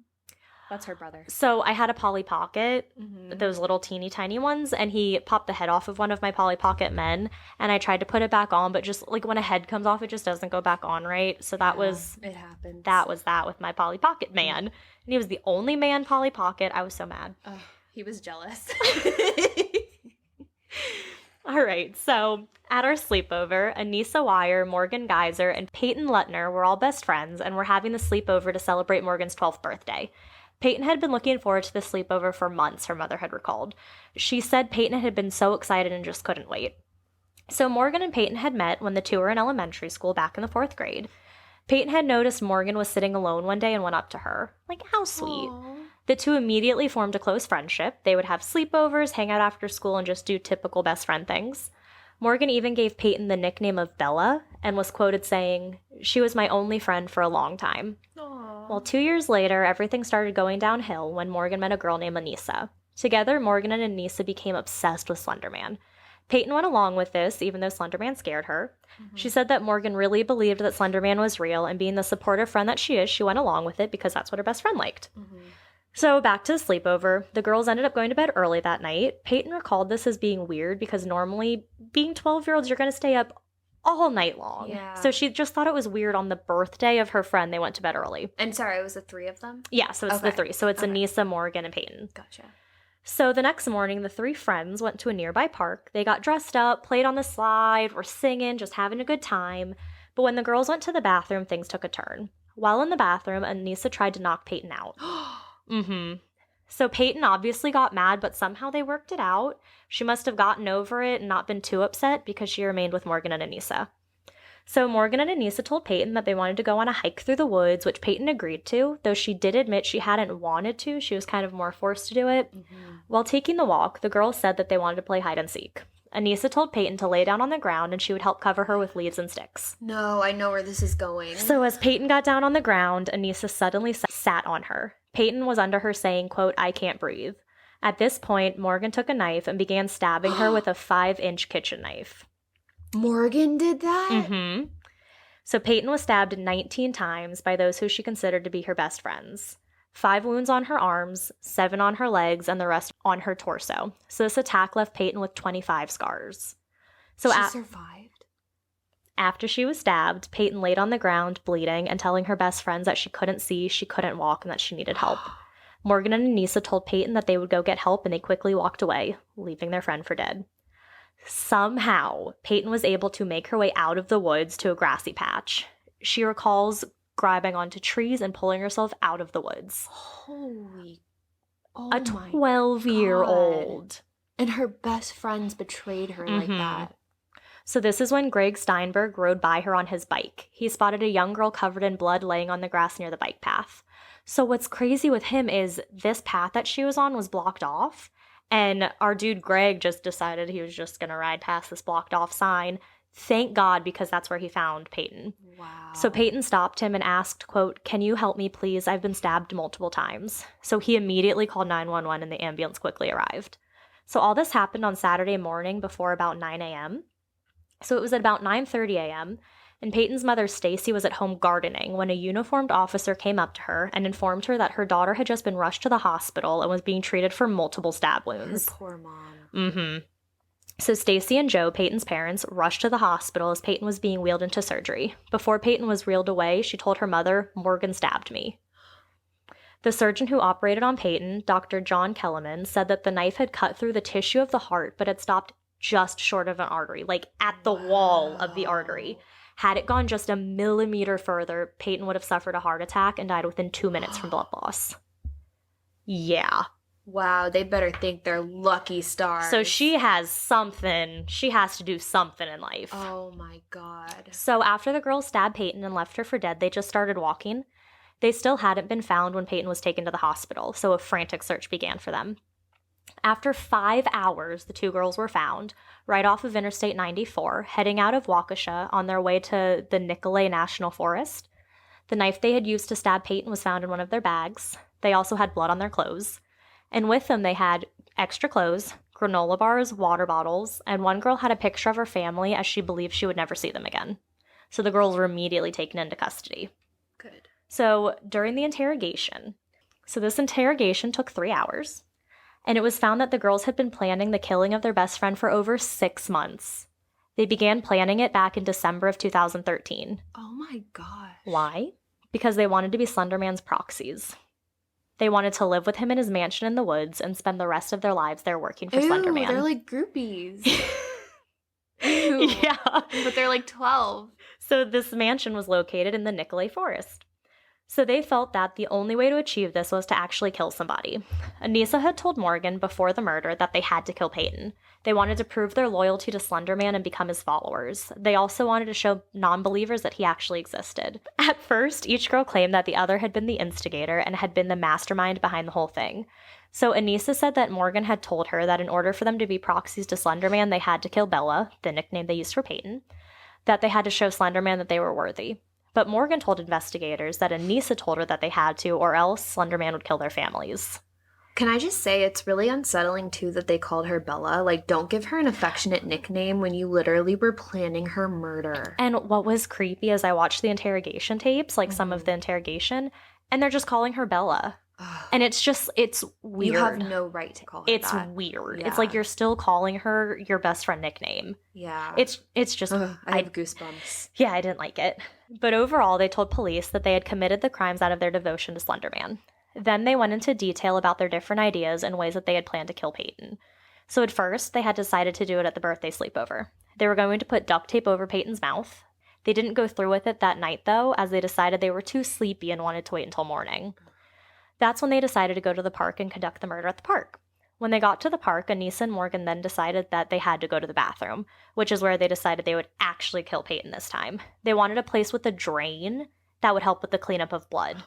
Speaker 1: That's her brother.
Speaker 2: So I had a Polly Pocket,
Speaker 1: Mm-hmm.
Speaker 2: those little teeny tiny ones, and he popped the head off of one of my Polly Pocket men, and I tried to put it back on, but just like when a head comes off, it just doesn't go back on right. So that was
Speaker 1: It happened.
Speaker 2: that with my Polly Pocket man. And he was the only man Polly Pocket. I was so mad.
Speaker 1: Oh, he was jealous.
Speaker 2: All right, so at our sleepover, Anissa Wire, Morgan Geyser, and Peyton Lutner were all best friends and were having the sleepover to celebrate Morgan's 12th birthday. Peyton had been looking forward to the sleepover for months, her mother had recalled. She said Peyton had been so excited and just couldn't wait. So Morgan and Peyton had met when the two were in elementary school back in the 4th grade. Peyton had noticed Morgan was sitting alone one day and went up to her. Like, how sweet.
Speaker 1: Aww.
Speaker 2: The two immediately formed a close friendship. They would have sleepovers, hang out after school, and just do typical best friend things. Morgan even gave Peyton the nickname of Bella and was quoted saying, "She was my only friend for a long time."
Speaker 1: Aww.
Speaker 2: Well, 2 years later, everything started going downhill when Morgan met a girl named Anissa. Together, Morgan and Anissa became obsessed with Slenderman. Peyton went along with this, even though Slenderman scared her.
Speaker 1: Mm-hmm.
Speaker 2: She said that Morgan really believed that Slenderman was real, and being the supportive friend that she is, she went along with it because that's what her best friend liked.
Speaker 1: Mm-hmm.
Speaker 2: So back to the sleepover. The girls ended up going to bed early that night. Peyton recalled this as being weird because normally, being 12-year-olds, you're going to stay up all night long.
Speaker 1: Yeah.
Speaker 2: So she just thought it was weird on the birthday of her friend, they went to bed early.
Speaker 1: And sorry, it was the three of them?
Speaker 2: Yeah, so it's the
Speaker 1: Okay.
Speaker 2: 3. So it's
Speaker 1: Okay.
Speaker 2: Anissa, Morgan, and Peyton.
Speaker 1: Gotcha.
Speaker 2: So the next morning, the 3 friends went to a nearby park. They got dressed up, played on the slide, were singing, just having a good time. But when the girls went to the bathroom, things took a turn. While in the bathroom, Anissa tried to knock Peyton out. So Peyton obviously got mad, but somehow they worked it out. She must have gotten over it and not been too upset because she remained with Morgan and Anissa. So Morgan and Anissa told Peyton that they wanted to go on a hike through the woods, which Peyton agreed to, though she did admit she hadn't wanted to. She was kind of more forced to do it.
Speaker 1: Mm-hmm.
Speaker 2: While taking the walk, the girls said that they wanted to play hide and seek. Anissa told Peyton to lay down on the ground and she would help cover her with leaves and sticks.
Speaker 1: No, I know where this is going.
Speaker 2: So as Peyton got down on the ground, Anissa suddenly sat on her. Peyton was under her saying, quote, "I can't breathe." At this point, Morgan took a knife and began stabbing her with a 5-inch kitchen knife.
Speaker 1: Morgan did that?
Speaker 2: Mm-hmm. So Peyton was stabbed 19 times by those who she considered to be her best friends. 5 wounds on her arms, 7 on her legs, and the rest on her torso. So this attack left Peyton with 25 scars. So
Speaker 1: She survived?
Speaker 2: after she was stabbed, Peyton laid on the ground, bleeding, and telling her best friends that she couldn't see, she couldn't walk, and that she needed help. Morgan and Anissa told Peyton that they would go get help, and they quickly walked away, leaving their friend for dead. Somehow, Peyton was able to make her way out of the woods to a grassy patch. She recalls grabbing onto trees and pulling herself out of the woods.
Speaker 1: Holy. Oh
Speaker 2: A
Speaker 1: my
Speaker 2: 12-year-old.
Speaker 1: And her best friends betrayed her like
Speaker 2: Mhm.
Speaker 1: that.
Speaker 2: So this is when Greg Steinberg rode by her on his bike. He spotted a young girl covered in blood laying on the grass near the bike path. So what's crazy with him is this path that she was on was blocked off, and our dude Greg just decided he was just going to ride past this blocked off sign. Thank God, because that's where he found Peyton.
Speaker 1: Wow.
Speaker 2: So Peyton stopped him and asked, quote, "Can you help me, please? I've been stabbed multiple times." So he immediately called 911 and the ambulance quickly arrived. So all this happened on Saturday morning before about 9 a.m. So it was at about 9:30 a.m., and Peyton's mother, Stacy, was at home gardening when a uniformed officer came up to her and informed her that her daughter had just been rushed to the hospital and was being treated for multiple stab
Speaker 1: Her
Speaker 2: wounds.
Speaker 1: poor mom.
Speaker 2: Mm-hmm. So Stacy and Joe, Peyton's parents, rushed to the hospital as Peyton was being wheeled into surgery. Before Peyton was wheeled away, she told her mother, "Morgan stabbed me." The surgeon who operated on Peyton, Dr. John Kellerman, said that the knife had cut through the tissue of the heart, but had stopped just short of an artery, like at the wall of the artery. Had it gone just a millimeter further, Peyton would have suffered a heart attack and died within 2 minutes from blood loss. Yeah.
Speaker 1: Wow, they better think they're lucky stars.
Speaker 2: So she has something. She has to do something in life.
Speaker 1: Oh my God.
Speaker 2: So after the girls stabbed Peyton and left her for dead, they just started walking. They still hadn't been found when Peyton was taken to the hospital, so a frantic search began for them. After 5 hours, the two girls were found right off of Interstate 94, heading out of Waukesha on their way to the Nicolet National Forest. The knife they had used to stab Peyton was found in one of their bags. They also had blood on their clothes. And with them, they had extra clothes, granola bars, water bottles, and one girl had a picture of her family as she believed she would never see them again. So the girls were immediately taken into custody.
Speaker 1: Good.
Speaker 2: So during the interrogation, this interrogation took 3 hours, and it was found that the girls had been planning the killing of their best friend for over 6 months. They began planning it back in December of 2013.
Speaker 1: Oh my gosh.
Speaker 2: Why? Because they wanted to be Slenderman's proxies. They wanted to live with him in his mansion in the woods and spend the rest of their lives there working for Slenderman.
Speaker 1: They're like groupies.
Speaker 2: Yeah.
Speaker 1: But they're like 12.
Speaker 2: So this mansion was located in the Nicolet Forest. So they felt that the only way to achieve this was to actually kill somebody. Anissa had told Morgan before the murder that they had to kill Peyton. They wanted to prove their loyalty to Slenderman and become his followers. They also wanted to show non-believers that he actually existed. At first, each girl claimed that the other had been the instigator and had been the mastermind behind the whole thing. So Anissa said that Morgan had told her that in order for them to be proxies to Slenderman, they had to kill Bella, the nickname they used for Peyton, that they had to show Slenderman that they were worthy. But Morgan told investigators that Anissa told her that they had to, or else Slenderman would kill their families.
Speaker 1: Can I just say, it's really unsettling, too, that they called her Bella. Like, don't give her an affectionate nickname when you literally were planning her murder.
Speaker 2: And what was creepy is I watched the interrogation tapes, like some of the interrogation, and they're just calling her Bella. And it's weird.
Speaker 1: You have no right to call her
Speaker 2: It's
Speaker 1: that.
Speaker 2: weird.
Speaker 1: Yeah.
Speaker 2: It's like you're still calling her your best friend nickname.
Speaker 1: Yeah.
Speaker 2: It's just...
Speaker 1: I have goosebumps.
Speaker 2: Yeah, I didn't like it. But overall, they told police that they had committed the crimes out of their devotion to Slenderman. Then they went into detail about their different ideas and ways that they had planned to kill Peyton. So at first, they had decided to do it at the birthday sleepover. They were going to put duct tape over Peyton's mouth. They didn't go through with it that night, though, as they decided they were too sleepy and wanted to wait until morning. That's when they decided to go to the park and conduct the murder at the park. When they got to the park, Anissa and Morgan then decided that they had to go to the bathroom, which is where they decided they would actually kill Peyton this time. They wanted a place with a drain that would help with the cleanup of blood.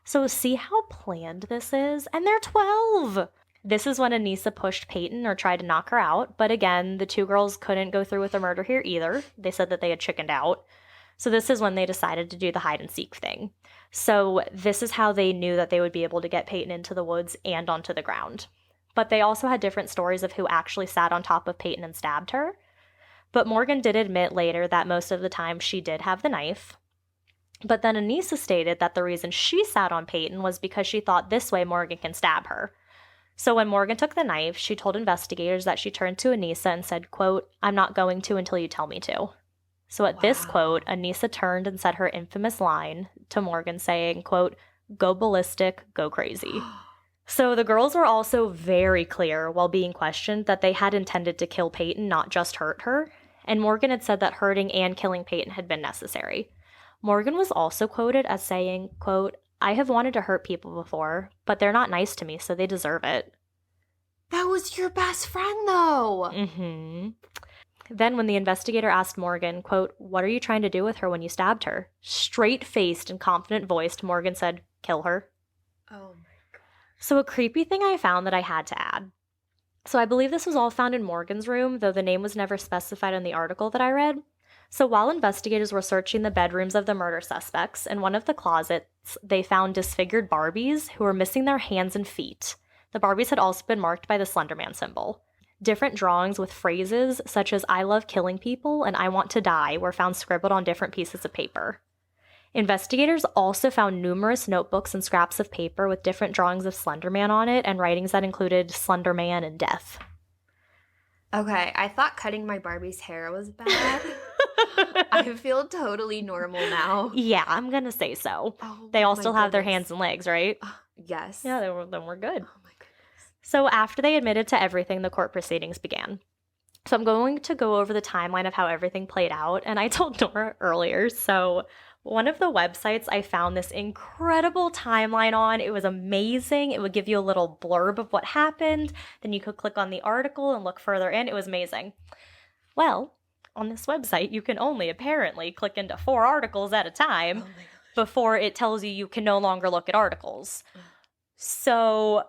Speaker 2: So see how planned this is? And they're 12! This is when Anissa pushed Peyton or tried to knock her out, but again, the two girls couldn't go through with the murder here either. They said that they had chickened out. So this is when they decided to do the hide-and-seek thing. So this is how they knew that they would be able to get Peyton into the woods and onto the ground. But they also had different stories of who actually sat on top of Peyton and stabbed her. But Morgan did admit later that most of the time she did have the knife. But then Anissa stated that the reason she sat on Peyton was because she thought this way Morgan can stab her. So when Morgan took the knife, she told investigators that she turned to Anissa and said, quote, "I'm not going to until you tell me to." So at this quote, Anissa turned and said her infamous line to Morgan saying, quote, "Go ballistic, go crazy." So the girls were also very clear while being questioned that they had intended to kill Peyton, not just hurt her. And Morgan had said that hurting and killing Peyton had been necessary. Morgan was also quoted as saying, quote, "I have wanted to hurt people before, but they're not nice to me, so they deserve it."
Speaker 1: That was your best friend, though.
Speaker 2: Mm-hmm. Then when the investigator asked Morgan, quote, "What are you trying to do with her when you stabbed her?" Straight-faced and confident-voiced, Morgan said, "Kill her."
Speaker 1: Oh my God.
Speaker 2: So a creepy thing I found that I had to add. So I believe this was all found in Morgan's room, though the name was never specified in the article that I read. So while investigators were searching the bedrooms of the murder suspects, in one of the closets, they found disfigured Barbies who were missing their hands and feet. The Barbies had also been marked by the Slenderman symbol. Different drawings with phrases such as "I love killing people" and "I want to die" were found scribbled on different pieces of paper. Investigators also found numerous notebooks and scraps of paper with different drawings of Slenderman on it and writings that included Slenderman and death.
Speaker 1: Okay, I thought cutting my Barbie's hair was bad. I feel totally normal now.
Speaker 2: Yeah, I'm gonna say so.
Speaker 1: Oh,
Speaker 2: They all
Speaker 1: my
Speaker 2: still have their
Speaker 1: goodness.
Speaker 2: hands and legs, right?
Speaker 1: Yes.
Speaker 2: Yeah, then we're good.
Speaker 1: Oh my goodness.
Speaker 2: So after they admitted to everything, the court proceedings began. So I'm going to go over the timeline of how everything played out. And I told Nora earlier, so one of the websites I found this incredible timeline on, it was amazing. It would give you a little blurb of what happened. Then you could click on the article and look further in. It was amazing. Well, on this website, you can only apparently click into 4 articles at a time before it tells you can no longer look at articles. So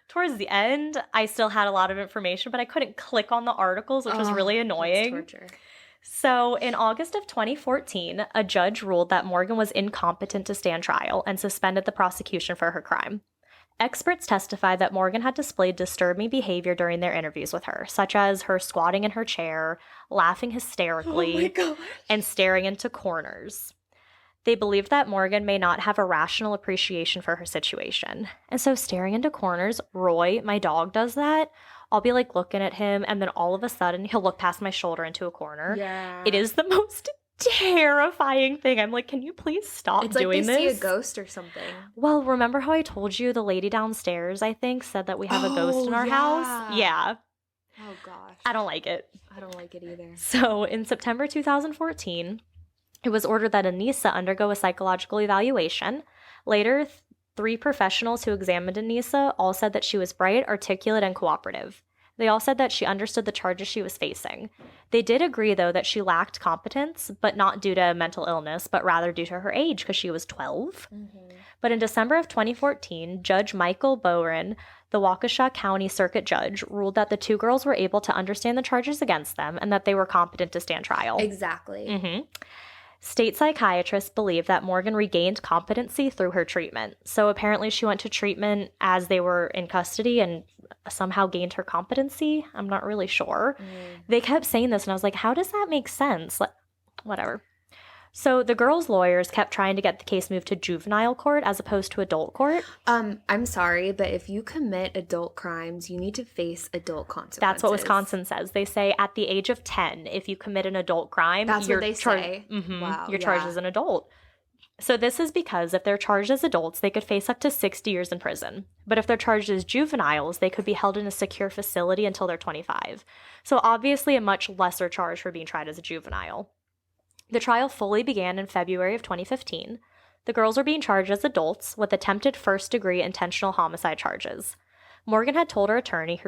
Speaker 2: towards the end, I still had a lot of information, but I couldn't click on the articles, which was really annoying.
Speaker 1: That's torture.
Speaker 2: So in August of 2014, a judge ruled that Morgan was incompetent to stand trial and suspended the prosecution for her crime. Experts testified that Morgan had displayed disturbing behavior during their interviews with her, such as her squatting in her chair, laughing hysterically, and staring into corners. They believed that Morgan may not have a rational appreciation for her situation. And so staring into corners, Roy, my dog, does that. I'll be like looking at him, and then all of a sudden he'll look past my shoulder into a corner.
Speaker 1: Yeah.
Speaker 2: It is the most terrifying thing. I'm like, can you please stop doing this?
Speaker 1: It's like they see a ghost or something.
Speaker 2: Well, remember how I told you the lady downstairs, I think, said that we have a ghost in our house? Yeah.
Speaker 1: Oh, gosh.
Speaker 2: I don't like it.
Speaker 1: I don't like it either.
Speaker 2: So in September 2014, it was ordered that Anissa undergo a psychological evaluation. Later, 3 professionals who examined Anissa all said that she was bright, articulate, and cooperative. They all said that she understood the charges she was facing. They did agree, though, that she lacked competence, but not due to mental illness, but rather due to her age, because she was 12. Mm-hmm. But in December of 2014, Judge Michael Bowen, the Waukesha County Circuit Judge, ruled that the 2 girls were able to understand the charges against them and that they were competent to stand trial.
Speaker 1: Exactly.
Speaker 2: Mm-hmm. State psychiatrists believe that Morgan regained competency through her treatment. So apparently she went to treatment as they were in custody and somehow gained her competency. I'm not really sure. They kept saying this, and I was like, how does that make sense? Whatever. So the girls' lawyers kept trying to get the case moved to juvenile court as opposed to adult court.
Speaker 1: I'm sorry, but if you commit adult crimes, you need to face adult consequences.
Speaker 2: That's what Wisconsin says. They say at the age of 10, if you commit an adult crime,
Speaker 1: that's what they say.
Speaker 2: Mm-hmm,
Speaker 1: wow,
Speaker 2: you're charged as an adult. So this is because if they're charged as adults, they could face up to 60 years in prison. But if they're charged as juveniles, they could be held in a secure facility until they're 25. So obviously a much lesser charge for being tried as a juvenile. The trial fully began in February of 2015. The girls were being charged as adults with attempted first-degree intentional homicide charges. Morgan had told her attorney,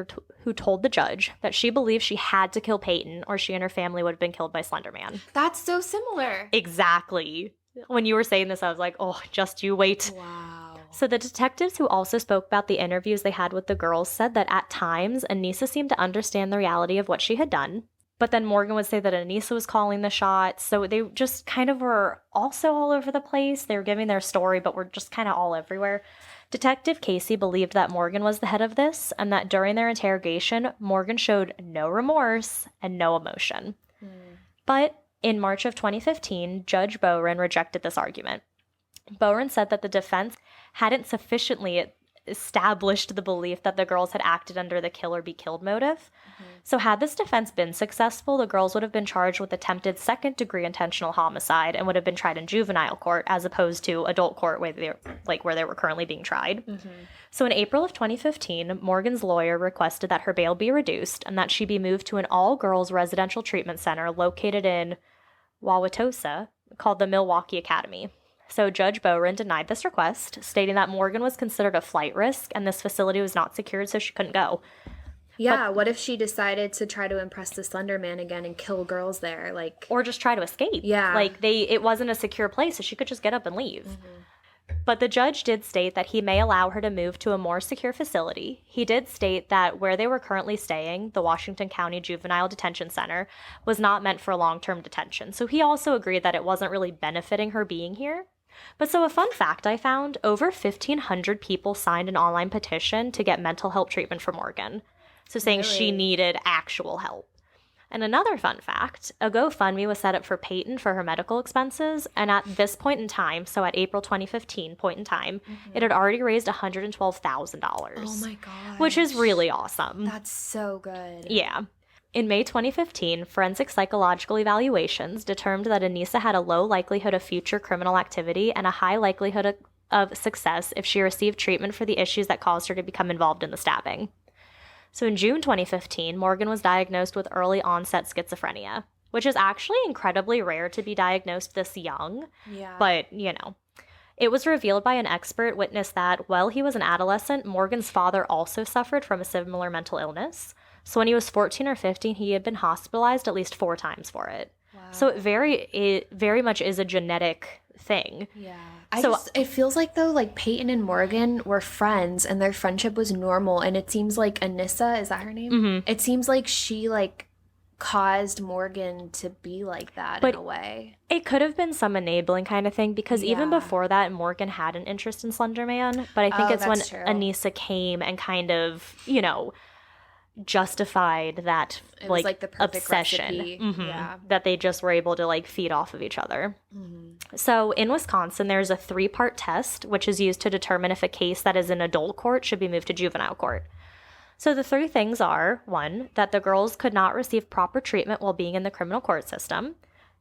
Speaker 2: who told the judge, that she believed she had to kill Peyton or she and her family would have been killed by Slenderman.
Speaker 1: That's so similar.
Speaker 2: Exactly. When you were saying this, I was like, oh, just you wait.
Speaker 1: Wow.
Speaker 2: So the detectives who also spoke about the interviews they had with the girls said that at times, Anissa seemed to understand the reality of what she had done. But then Morgan would say that Anissa was calling the shots. So they just kind of were also all over the place. They were giving their story, but were just kind of all everywhere. Detective Casey believed that Morgan was the head of this, and that during their interrogation, Morgan showed no remorse and no emotion. But in March of 2015, Judge Bowen rejected this argument. Bowen said that the defense hadn't sufficiently established the belief that the girls had acted under the kill or be killed motive. So had this defense been successful, the girls would have been charged with attempted second-degree intentional homicide and would have been tried in juvenile court as opposed to adult court where they were currently being tried. So in April of 2015, Morgan's lawyer requested that her bail be reduced and that she be moved to an all-girls residential treatment center located in Wauwatosa called the Milwaukee Academy. So Judge Bowen denied this request, stating that Morgan was considered a flight risk and this facility was not secured, so she couldn't go.
Speaker 1: Yeah, what if she decided to try to impress the Slender Man again and kill girls there?
Speaker 2: Or just try to escape.
Speaker 1: Yeah.
Speaker 2: It wasn't a secure place, so she could just get up and leave. But the judge did state that he may allow her to move to a more secure facility. He did state that where they were currently staying, the Washington County Juvenile Detention Center, was not meant for long-term detention. So he also agreed that it wasn't really benefiting her being here. But so a fun fact I found, over 1,500 people signed an online petition to get mental health treatment for Morgan. So saying she needed actual help. And another fun fact, a GoFundMe was set up for Peyton for her medical expenses. And at this point in time, so at April 2015 point in time, it had already raised $112,000.
Speaker 1: Oh my God.
Speaker 2: Which is really awesome.
Speaker 1: That's so good.
Speaker 2: Yeah. In May 2015, forensic psychological evaluations determined that Anissa had a low likelihood of future criminal activity and a high likelihood of success if she received treatment for the issues that caused her to become involved in the stabbing. So in June 2015, Morgan was diagnosed with early onset schizophrenia, which is actually incredibly rare to be diagnosed this young.
Speaker 1: Yeah.
Speaker 2: But, it was revealed by an expert witness that while he was an adolescent, Morgan's father also suffered from a similar mental illness. So when he was 14 or 15, he had been hospitalized at least 4 times for it.
Speaker 1: Wow.
Speaker 2: So it very much is a genetic thing.
Speaker 1: Yeah. It feels like, though, like Peyton and Morgan were friends and their friendship was normal. And it seems like Anissa, is that her name?
Speaker 2: Mm-hmm.
Speaker 1: It seems like she, like, caused Morgan to be like that in a way.
Speaker 2: It could have been some enabling kind of thing, because even before that, Morgan had an interest in Slenderman. But I think it's when Anissa came and kind of, justified that
Speaker 1: it was like the perfect
Speaker 2: obsession.
Speaker 1: Mm-hmm. Yeah.
Speaker 2: That they just were able to like feed off of each other. Mm-hmm. So in Wisconsin, there's a 3-part test which is used to determine if a case that is in adult court should be moved to juvenile court. So the 3 things are: 1, that the girls could not receive proper treatment while being in the criminal court system;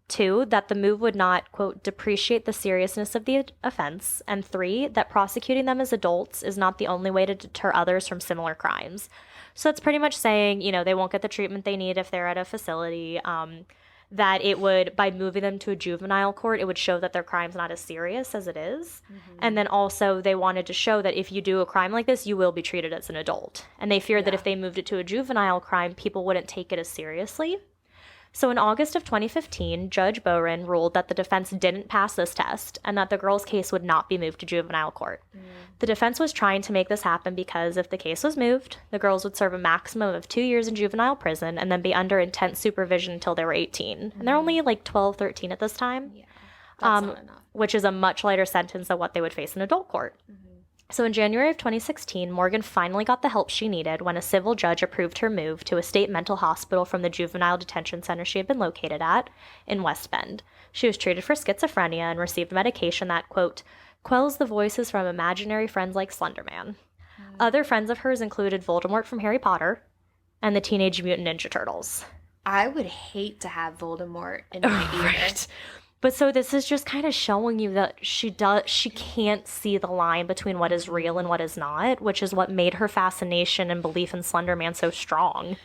Speaker 2: 2, that the move would not, quote, depreciate the seriousness of the offense; and 3, that prosecuting them as adults is not the only way to deter others from similar crimes. So it's pretty much saying, they won't get the treatment they need if they're at a facility, that it would, by moving them to a juvenile court, it would show that their crime's not as serious as it is. Mm-hmm. And then also they wanted to show that if you do a crime like this, you will be treated as an adult. And they feared that if they moved it to a juvenile crime, people wouldn't take it as seriously. So in August of 2015, Judge Boren ruled that the defense didn't pass this test and that the girl's case would not be moved to juvenile court. Mm. The defense was trying to make this happen because if the case was moved, the girls would serve a maximum of 2 years in juvenile prison and then be under intense supervision until they were 18. Mm. And they're only like 12, 13 at this time.
Speaker 1: Yeah, that's not enough.
Speaker 2: Which is a much lighter sentence than what they would face in adult court. Mm-hmm. So in January of 2016, Morgan finally got the help she needed when a civil judge approved her move to a state mental hospital from the juvenile detention center she had been located at in West Bend. She was treated for schizophrenia and received medication that, quote, quells the voices from imaginary friends like Slenderman. Other friends of hers included Voldemort from Harry Potter and the Teenage Mutant Ninja Turtles.
Speaker 1: I would hate to have Voldemort in my ear.
Speaker 2: Right. But so this is just kind of showing you that she can't see the line between what is real and what is not, which is what made her fascination and belief in Slenderman so strong.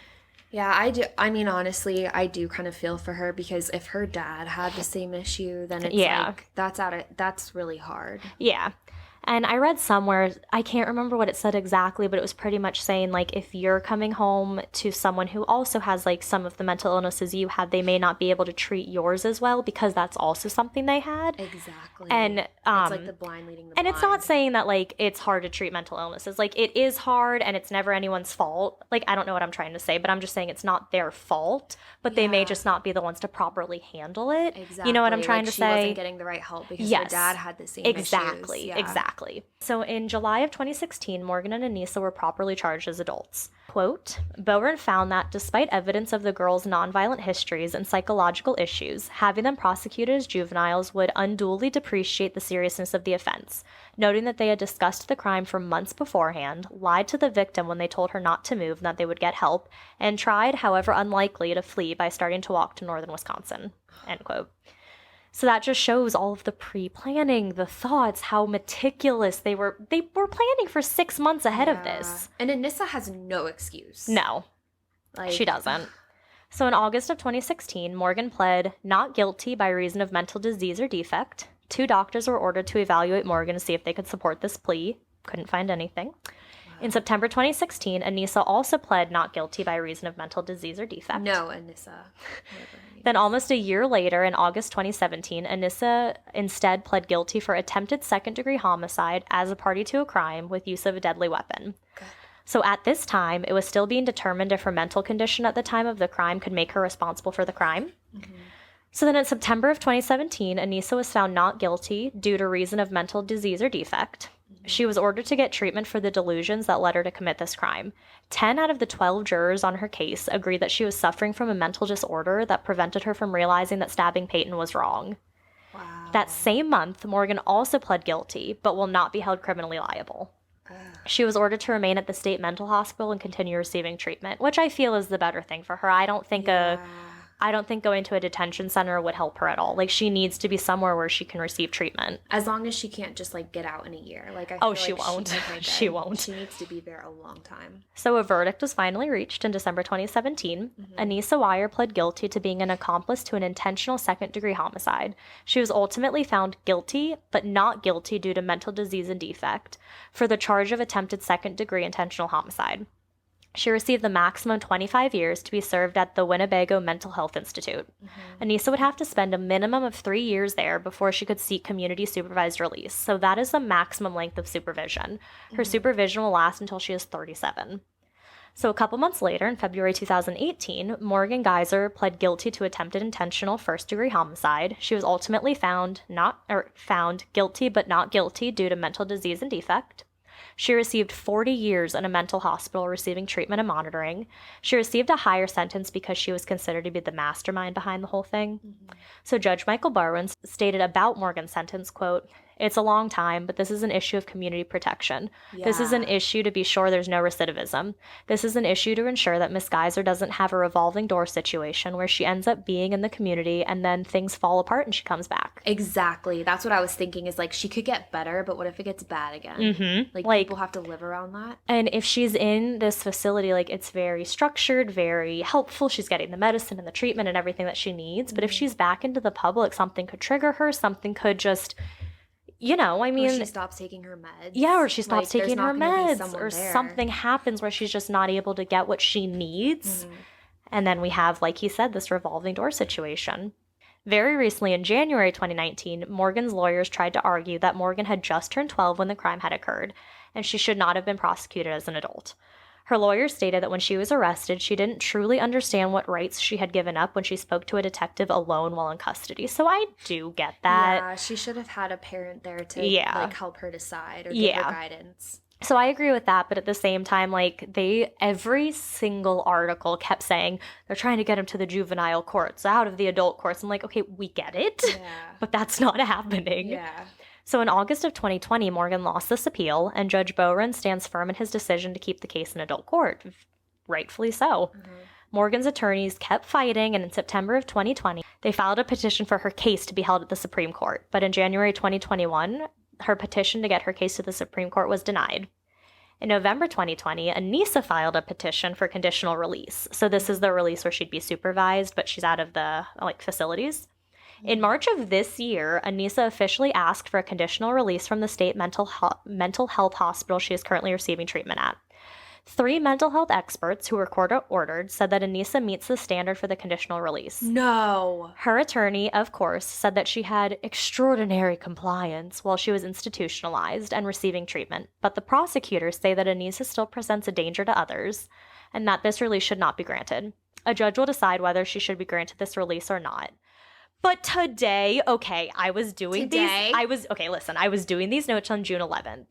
Speaker 1: Yeah, I do. I mean, honestly, I do kind of feel for her, because if her dad had the same issue, then it's like, that's really hard.
Speaker 2: Yeah. And I read somewhere, I can't remember what it said exactly, but it was pretty much saying, like, if you're coming home to someone who also has, like, some of the mental illnesses you had, they may not be able to treat yours as well, because that's also something they had.
Speaker 1: Exactly.
Speaker 2: And
Speaker 1: it's like the blind leading the blind.
Speaker 2: And it's not saying that, like, it's hard to treat mental illnesses. Like, it is hard, and it's never anyone's fault. Like, I don't know what I'm trying to say, but I'm just saying it's not their fault, but they may just not be the ones to properly handle it.
Speaker 1: Exactly.
Speaker 2: You know what I'm trying to say?
Speaker 1: She wasn't getting the right help because her dad had the same issues.
Speaker 2: Exactly. So in July of 2016, Morgan and Anissa were properly charged as adults. Quote, Bowen found that despite evidence of the girls' nonviolent histories and psychological issues, having them prosecuted as juveniles would unduly depreciate the seriousness of the offense, noting that they had discussed the crime for months beforehand, lied to the victim when they told her not to move and that they would get help, and tried, however unlikely, to flee by starting to walk to northern Wisconsin. End quote. So that just shows all of the pre-planning, the thoughts, how meticulous they were. They were planning for 6 months ahead of this.
Speaker 1: And Anissa has no excuse.
Speaker 2: No, she doesn't. So in August of 2016, Morgan pled not guilty by reason of mental disease or defect. 2 doctors were ordered to evaluate Morgan to see if they could support this plea. Couldn't find anything. In September 2016, Anissa also pled not guilty by reason of mental disease or defect.
Speaker 1: No, Anissa.
Speaker 2: Then almost a year later, in August 2017, Anissa instead pled guilty for attempted second-degree homicide as a party to a crime with use of a deadly weapon. Good. So at this time, it was still being determined if her mental condition at the time of the crime could make her responsible for the crime. Mm-hmm. So then in September of 2017, Anissa was found not guilty due to reason of mental disease or defect. She was ordered to get treatment for the delusions that led her to commit this crime. 10 out of the 12 jurors on her case agreed that she was suffering from a mental disorder that prevented her from realizing that stabbing Peyton was wrong. Wow. That same month, Morgan also pled guilty, but will not be held criminally liable. She was ordered to remain at the state mental hospital and continue receiving treatment, which I feel is the better thing for her. I don't think I don't think going to a detention center would help her at all. Like, she needs to be somewhere where she can receive treatment.
Speaker 1: As long as she can't just, like, get out in a year. Like, I
Speaker 2: Oh,
Speaker 1: feel
Speaker 2: she
Speaker 1: like
Speaker 2: won't.
Speaker 1: okay,
Speaker 2: She won't.
Speaker 1: She needs to be there a long time.
Speaker 2: So a verdict was finally reached in December 2017. Anissa Weier pled guilty to being an accomplice to an intentional second-degree homicide. She was ultimately found guilty, but not guilty due to mental disease and defect, for the charge of attempted second-degree intentional homicide. She received the maximum 25 years to be served at the Winnebago Mental Health Institute. Anissa would have to spend a minimum of 3 years there before she could seek community supervised release. So that is the maximum length of supervision. Her supervision will last until she is 37. So a couple months later, in February 2018, Morgan Geyser pled guilty to attempted intentional first-degree homicide. She was ultimately found guilty but not guilty due to mental disease and defect. She received 40 years in a mental hospital receiving treatment and monitoring. She received a higher sentence because she was considered to be the mastermind behind the whole thing. So Judge Michael Barwin stated about Morgan's sentence, quote, "It's a long time, but this is an issue of community protection. This is an issue to be sure there's no recidivism. This is an issue to ensure that Miss Geyser doesn't have a revolving door situation where she ends up being in the community and then things fall apart and she comes back."
Speaker 1: Exactly. That's what I was thinking is, like, she could get better, but what if it gets bad again? Like, people have to live around that.
Speaker 2: And if she's in this facility, like, it's very structured, very helpful. She's getting the medicine and the treatment and everything that she needs. But if she's back into the public, something could trigger her. Something could just... I mean...
Speaker 1: Or she stops taking her meds.
Speaker 2: Yeah, or she stops taking her meds. Or
Speaker 1: there.
Speaker 2: something happens where she's just not able to get what she needs. And then we have, like he said, this revolving door situation. Very recently, in January 2019, Morgan's lawyers tried to argue that Morgan had just turned 12 when the crime had occurred, and she should not have been prosecuted as an adult. Her lawyers stated that when she was arrested, she didn't truly understand what rights she had given up when she spoke to a detective alone while in custody. So I do get that.
Speaker 1: Yeah, she should have had a parent there to like help her decide or give her guidance.
Speaker 2: So I agree with that, but at the same time, like, every single article kept saying they're trying to get him to the juvenile courts, out of the adult courts. I'm like, okay, we get it, but that's not happening.
Speaker 1: Yeah.
Speaker 2: So in August of 2020, Morgan lost this appeal, and Judge Boren stands firm in his decision to keep the case in adult court. Rightfully so. Morgan's attorneys kept fighting, and in September of 2020, they filed a petition for her case to be held at the Supreme Court. But in January 2021, her petition to get her case to the Supreme Court was denied. In November 2020, Anissa filed a petition for conditional release. So this is the release where she'd be supervised, but she's out of the facilities. In March of this year, Anissa officially asked for a conditional release from the state mental health hospital she is currently receiving treatment at. 3 mental health experts who were court-ordered said that Anissa meets the standard for the conditional release.
Speaker 1: No.
Speaker 2: Her attorney, of course, said that she had extraordinary compliance while she was institutionalized and receiving treatment, but the prosecutors say that Anissa still presents a danger to others and that this release should not be granted. A judge will decide whether she should be granted this release or not. But today, I was doing these notes on June 11th.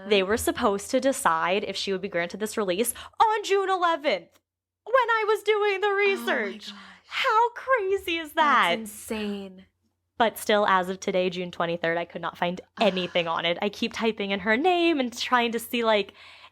Speaker 2: They were supposed to decide if she would be granted this release on June 11th when I was doing the research.
Speaker 1: Oh my gosh.
Speaker 2: How crazy is that?
Speaker 1: That's insane.
Speaker 2: But still, as of today, June 23rd, I could not find anything on it. I keep typing in her name and trying to see,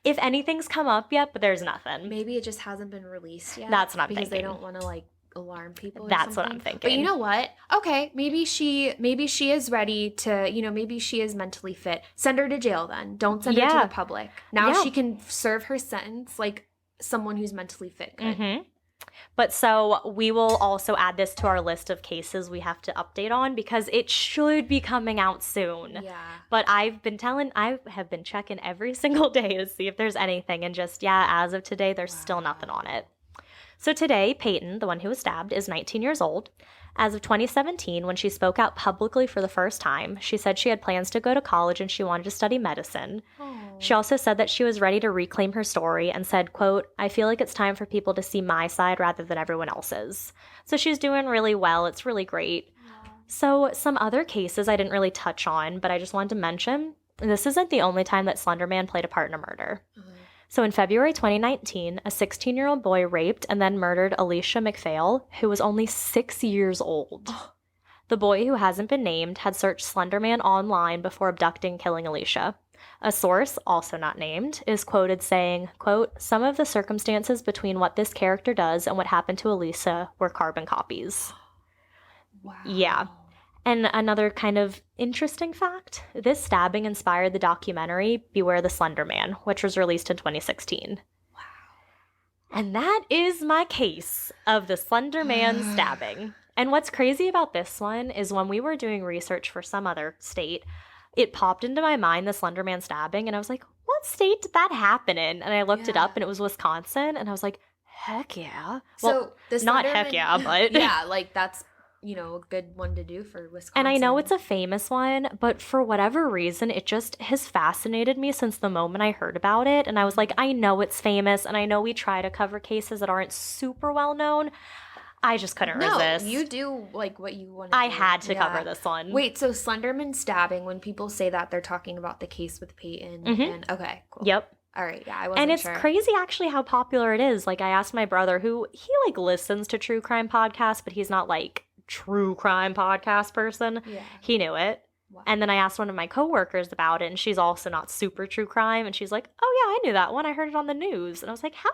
Speaker 2: if anything's come up yet, but there's nothing.
Speaker 1: Maybe it just hasn't been released yet.
Speaker 2: That's what I'm
Speaker 1: because
Speaker 2: thinking.
Speaker 1: Because they don't want to, alarm people or
Speaker 2: That's
Speaker 1: something.
Speaker 2: what I'm thinking.
Speaker 1: But you know what? Okay, maybe she is ready to, maybe she is mentally fit. Send her to jail then. Don't send her to the public. Now she can serve her sentence like someone who's mentally fit could.
Speaker 2: But so we will also add this to our list of cases we have to update on because it should be coming out soon.
Speaker 1: Yeah.
Speaker 2: But I have been checking every single day to see if there's anything. And just, as of today, there's still nothing on it. So today, Peyton, the one who was stabbed, is 19 years old. As of 2017, when she spoke out publicly for the first time, she said she had plans to go to college and she wanted to study medicine. She also said that she was ready to reclaim her story and said, quote, "I feel like it's time for people to see my side rather than everyone else's." So she's doing really well. It's really great. So some other cases I didn't really touch on, but I just wanted to mention, this isn't the only time that Slenderman played a part in a murder. So in February 2019, a 16-year-old boy raped and then murdered Alicia McPhail, who was only 6 years old. The boy, who hasn't been named, had searched Slenderman online before abducting and killing Alicia. A source, also not named, is quoted saying, quote, "Some of the circumstances between what this character does and what happened to Elisa were carbon copies."
Speaker 1: Wow.
Speaker 2: Yeah. And another kind of interesting fact, this stabbing inspired the documentary Beware the Slender Man, which was released in 2016.
Speaker 1: Wow.
Speaker 2: And that is my case of the Slender Man stabbing. And what's crazy about this one is when we were doing research for some other state, it popped into my mind, the Slender Man stabbing, and I was like, what state did that happen in? And I looked it up, and it was Wisconsin, and I was like, heck yeah. Well,
Speaker 1: the
Speaker 2: not heck yeah, but...
Speaker 1: yeah, like that's... a good one to do for Wisconsin.
Speaker 2: And I know it's a famous one, but for whatever reason, it just has fascinated me since the moment I heard about it. And I was like, I know it's famous, and I know we try to cover cases that aren't super well known. I just couldn't resist.
Speaker 1: No, you do like what you want to do.
Speaker 2: I had to cover this one.
Speaker 1: Wait, so Slenderman Stabbing, when people say that, they're talking about the case with Peyton. And okay, cool.
Speaker 2: Yep.
Speaker 1: All right, yeah, I wasn't
Speaker 2: And it's
Speaker 1: sure.
Speaker 2: crazy actually how popular it is. Like I asked my brother, who he like listens to true crime podcasts, but he's not like true crime podcast person.
Speaker 1: Yeah.
Speaker 2: He knew it.
Speaker 1: Wow.
Speaker 2: And then I asked one of my coworkers about it, and she's also not super true crime, and she's like, "Oh yeah, I knew that one. I heard it on the news." And I was like, how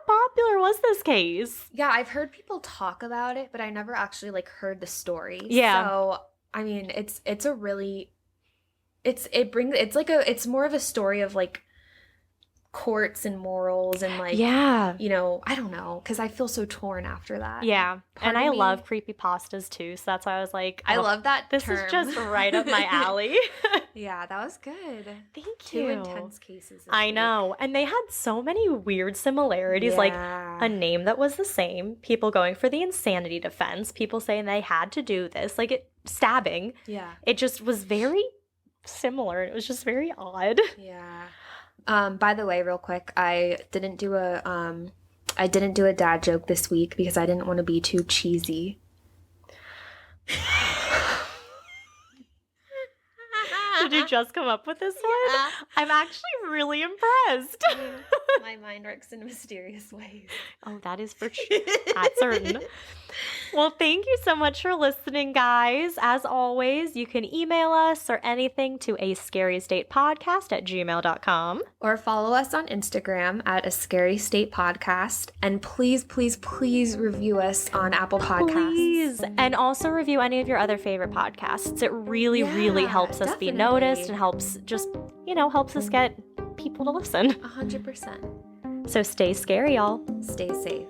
Speaker 2: popular was this case?
Speaker 1: Yeah, I've heard people talk about it, but I never actually like heard the story.
Speaker 2: Yeah.
Speaker 1: So I mean, it's a really it's more of a story of like courts and morals and like,
Speaker 2: yeah,
Speaker 1: I don't know, because I feel so torn after that.
Speaker 2: Yeah.
Speaker 1: Part
Speaker 2: and
Speaker 1: of
Speaker 2: I
Speaker 1: me-
Speaker 2: love creepypastas too, so that's why I was like,
Speaker 1: I love that
Speaker 2: this
Speaker 1: term.
Speaker 2: is just right up my alley.
Speaker 1: Yeah, that was good.
Speaker 2: Thank
Speaker 1: Two
Speaker 2: you.
Speaker 1: intense cases this
Speaker 2: I
Speaker 1: week.
Speaker 2: know. And they had so many weird similarities, like
Speaker 1: Yeah.
Speaker 2: a name that was the same, people going for the insanity defense, people saying they had to do this, like stabbing.
Speaker 1: Yeah.
Speaker 2: It just was very similar. It was just very odd.
Speaker 1: Yeah. By the way, real quick, I didn't do a dad joke this week because I didn't want to be too cheesy.
Speaker 2: Did you just come up with this one?
Speaker 1: Yeah.
Speaker 2: I'm actually really impressed.
Speaker 1: My mind works in mysterious ways.
Speaker 2: Oh, that is for sure. That's certain. Well, thank you so much for listening, guys. As always, you can email us or anything to ascarystatepodcast@gmail.com.
Speaker 1: Or follow us on Instagram at A Scary State Podcast. And please, please, please review us on Apple Podcasts.
Speaker 2: Please. And also review any of your other favorite podcasts. It really, really
Speaker 1: Yeah,
Speaker 2: helps us be
Speaker 1: definitely.
Speaker 2: noticed and helps just, helps us get people to listen.
Speaker 1: 100%.
Speaker 2: So stay scary, y'all.
Speaker 1: Stay safe.